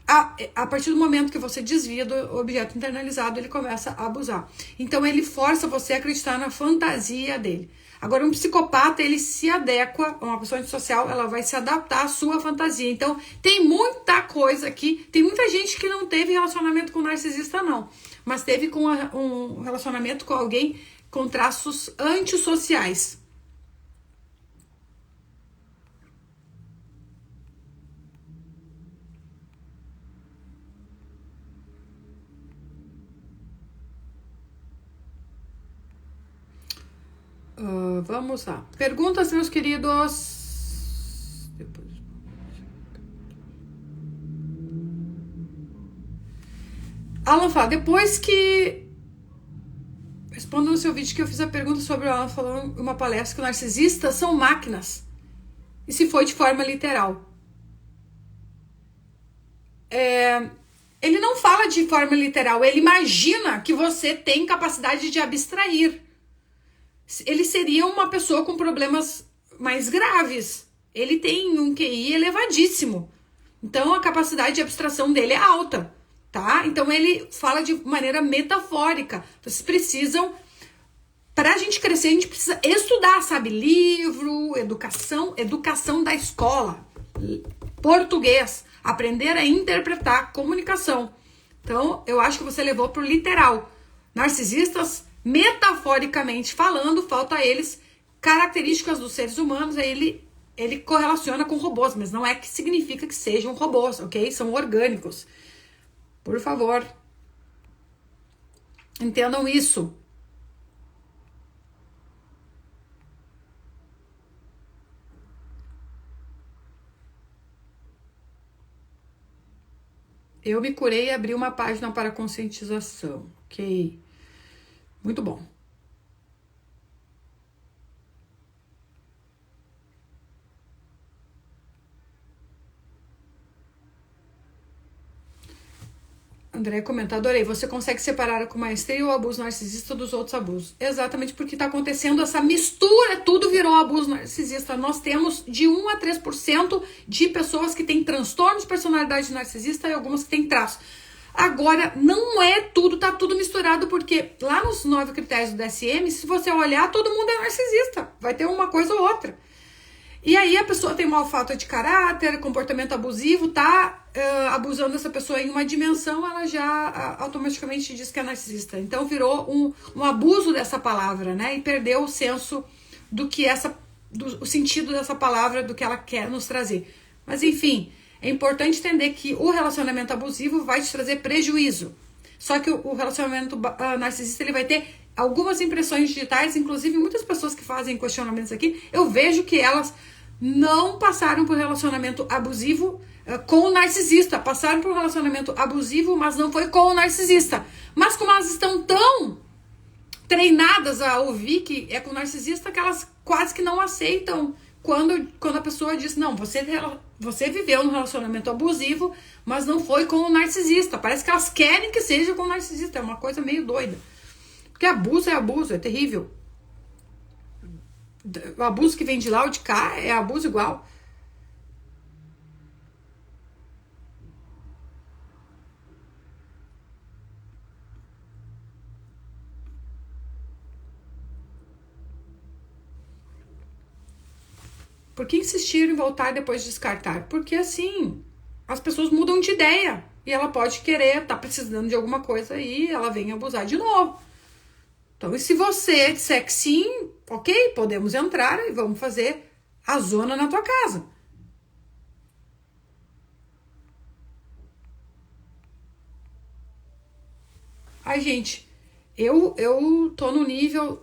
a partir do momento que você desvia do objeto internalizado, ele começa a abusar. Então ele força você a acreditar na fantasia dele. Agora, um psicopata, ele se adequa, uma pessoa antissocial, ela vai se adaptar à sua fantasia. Então tem muita coisa aqui, tem muita gente que não teve relacionamento com narcisista não, mas teve com um relacionamento com alguém com traços antissociais. Vamos lá. Perguntas, meus queridos. Alan fala, depois que... Respondo no seu vídeo que eu fiz a pergunta sobre o Alan falou em uma palestra que narcisistas são máquinas. E se foi de forma literal. Ele não fala de forma literal, ele imagina que você tem capacidade de abstrair. Ele seria uma pessoa com problemas mais graves. Ele tem um QI elevadíssimo. Então, a capacidade de abstração dele é alta, tá? Então, ele fala de maneira metafórica. Vocês precisam... Para a gente crescer, a gente precisa estudar, sabe? Livro, educação da escola, português, aprender a interpretar, comunicação. Então, eu acho que você levou pro literal. Narcisistas... Metaforicamente falando, falta a eles características dos seres humanos, aí ele correlaciona com robôs, mas não é que significa que sejam robôs, ok? São orgânicos. Por favor, entendam isso. Eu me curei e abri uma página para conscientização, ok? Muito bom. André comenta, adorei. Você consegue separar com maestria o abuso narcisista dos outros abusos. Exatamente porque está acontecendo essa mistura, tudo virou abuso narcisista. Nós temos de 1 a 3% de pessoas que têm transtornos de personalidade narcisista e algumas que têm traços. Agora, não é tudo, tá tudo misturado, porque lá nos 9 critérios do DSM, se você olhar, todo mundo é narcisista. Vai ter uma coisa ou outra. E aí a pessoa tem uma falta de caráter, comportamento abusivo, tá abusando dessa pessoa em uma dimensão, ela já automaticamente diz que é narcisista. Então virou um abuso dessa palavra, né? E perdeu o senso o sentido dessa palavra, do que ela quer nos trazer. Mas enfim... É importante entender que o relacionamento abusivo vai te trazer prejuízo. Só que o relacionamento narcisista ele vai ter algumas impressões digitais, inclusive muitas pessoas que fazem questionamentos aqui, eu vejo que elas não passaram por relacionamento abusivo com o narcisista. Passaram por um relacionamento abusivo, mas não foi com o narcisista. Mas como elas estão tão treinadas a ouvir que é com o narcisista, que elas quase que não aceitam quando a pessoa diz, não, você viveu num relacionamento abusivo, mas não foi com o narcisista. Parece que elas querem que seja com o narcisista. É uma coisa meio doida. Porque abuso, é terrível. O abuso que vem de lá ou de cá é abuso igual. Por que insistir em voltar depois de descartar? Porque assim, as pessoas mudam de ideia. E ela pode querer, tá precisando de alguma coisa e ela vem abusar de novo. Então, e se você disser que sim, ok, podemos entrar e vamos fazer a zona na tua casa. Ai, gente, eu tô no nível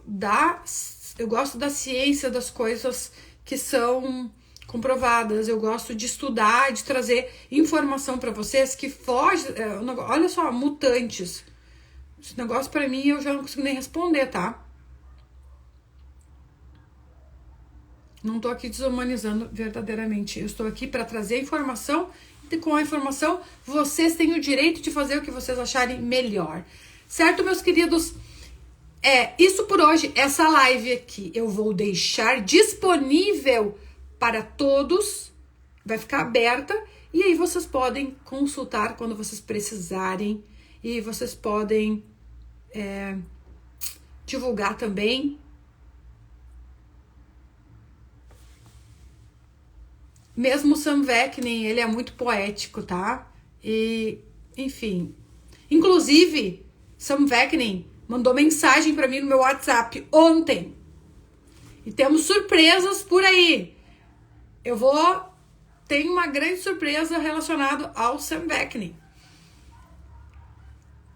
eu gosto da ciência das coisas que são comprovadas. Eu gosto de estudar, de trazer informação para vocês que foge. Olha só, mutantes. Esse negócio pra mim eu já não consigo nem responder, tá? Não tô aqui desumanizando verdadeiramente. Eu estou aqui para trazer informação e com a informação vocês têm o direito de fazer o que vocês acharem melhor. Certo, meus queridos? Isso por hoje. Essa live aqui eu vou deixar disponível para todos. Vai ficar aberta e aí vocês podem consultar quando vocês precisarem e vocês podem divulgar também. Mesmo o Sam Vaknin, ele é muito poético, tá? E, enfim. Inclusive, Sam Vaknin mandou mensagem para mim no meu WhatsApp ontem. E temos surpresas por aí. Tem uma grande surpresa relacionada ao Sam Vaknin.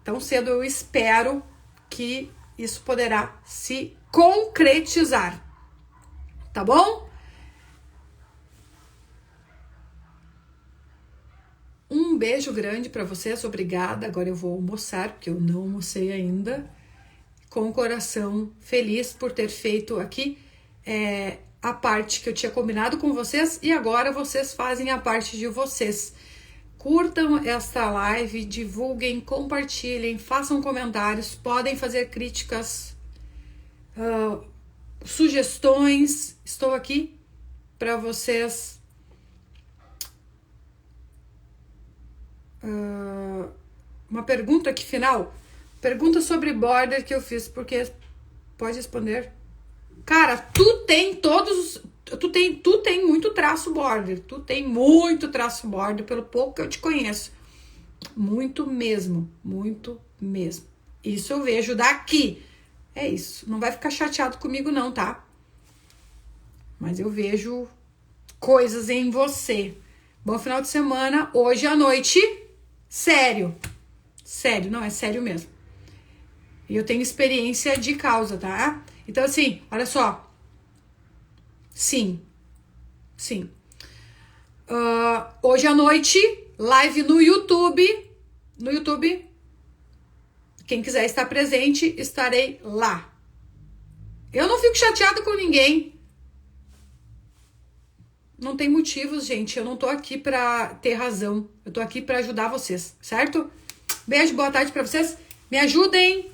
Tão cedo eu espero que isso poderá se concretizar. Tá bom? Um beijo grande para vocês. Obrigada. Agora eu vou almoçar, porque eu não almocei ainda. Com o coração feliz por ter feito aqui a parte que eu tinha combinado com vocês. E agora vocês fazem a parte de vocês. Curtam esta live, divulguem, compartilhem, façam comentários, podem fazer críticas, sugestões. Estou aqui para vocês uma pergunta aqui final. Pergunta sobre border que eu fiz, porque pode responder. Cara, tu tem muito traço border. Tu tem muito traço border, pelo pouco que eu te conheço. Muito mesmo. Isso eu vejo daqui. É isso. Não vai ficar chateado comigo não, tá? Mas eu vejo coisas em você. Bom final de semana. Hoje à noite. Sério. Não, é sério mesmo. E eu tenho experiência de causa, tá? Então, assim, olha só. Sim. Hoje à noite, live no YouTube. No YouTube. Quem quiser estar presente, estarei lá. Eu não fico chateada com ninguém. Não tem motivos, gente. Eu não tô aqui pra ter razão. Eu tô aqui pra ajudar vocês, certo? Beijo, boa tarde pra vocês. Me ajudem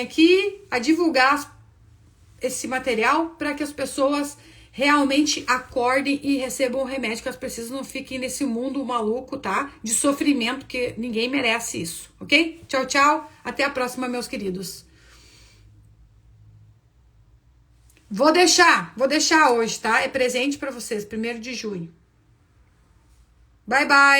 aqui a divulgar esse material para que as pessoas realmente acordem e recebam o remédio que elas precisam, não fiquem nesse mundo maluco, tá? De sofrimento, que ninguém merece isso, ok? Tchau, tchau. Até a próxima, meus queridos. Vou deixar hoje, tá? É presente para vocês, 1º de junho. Bye, bye.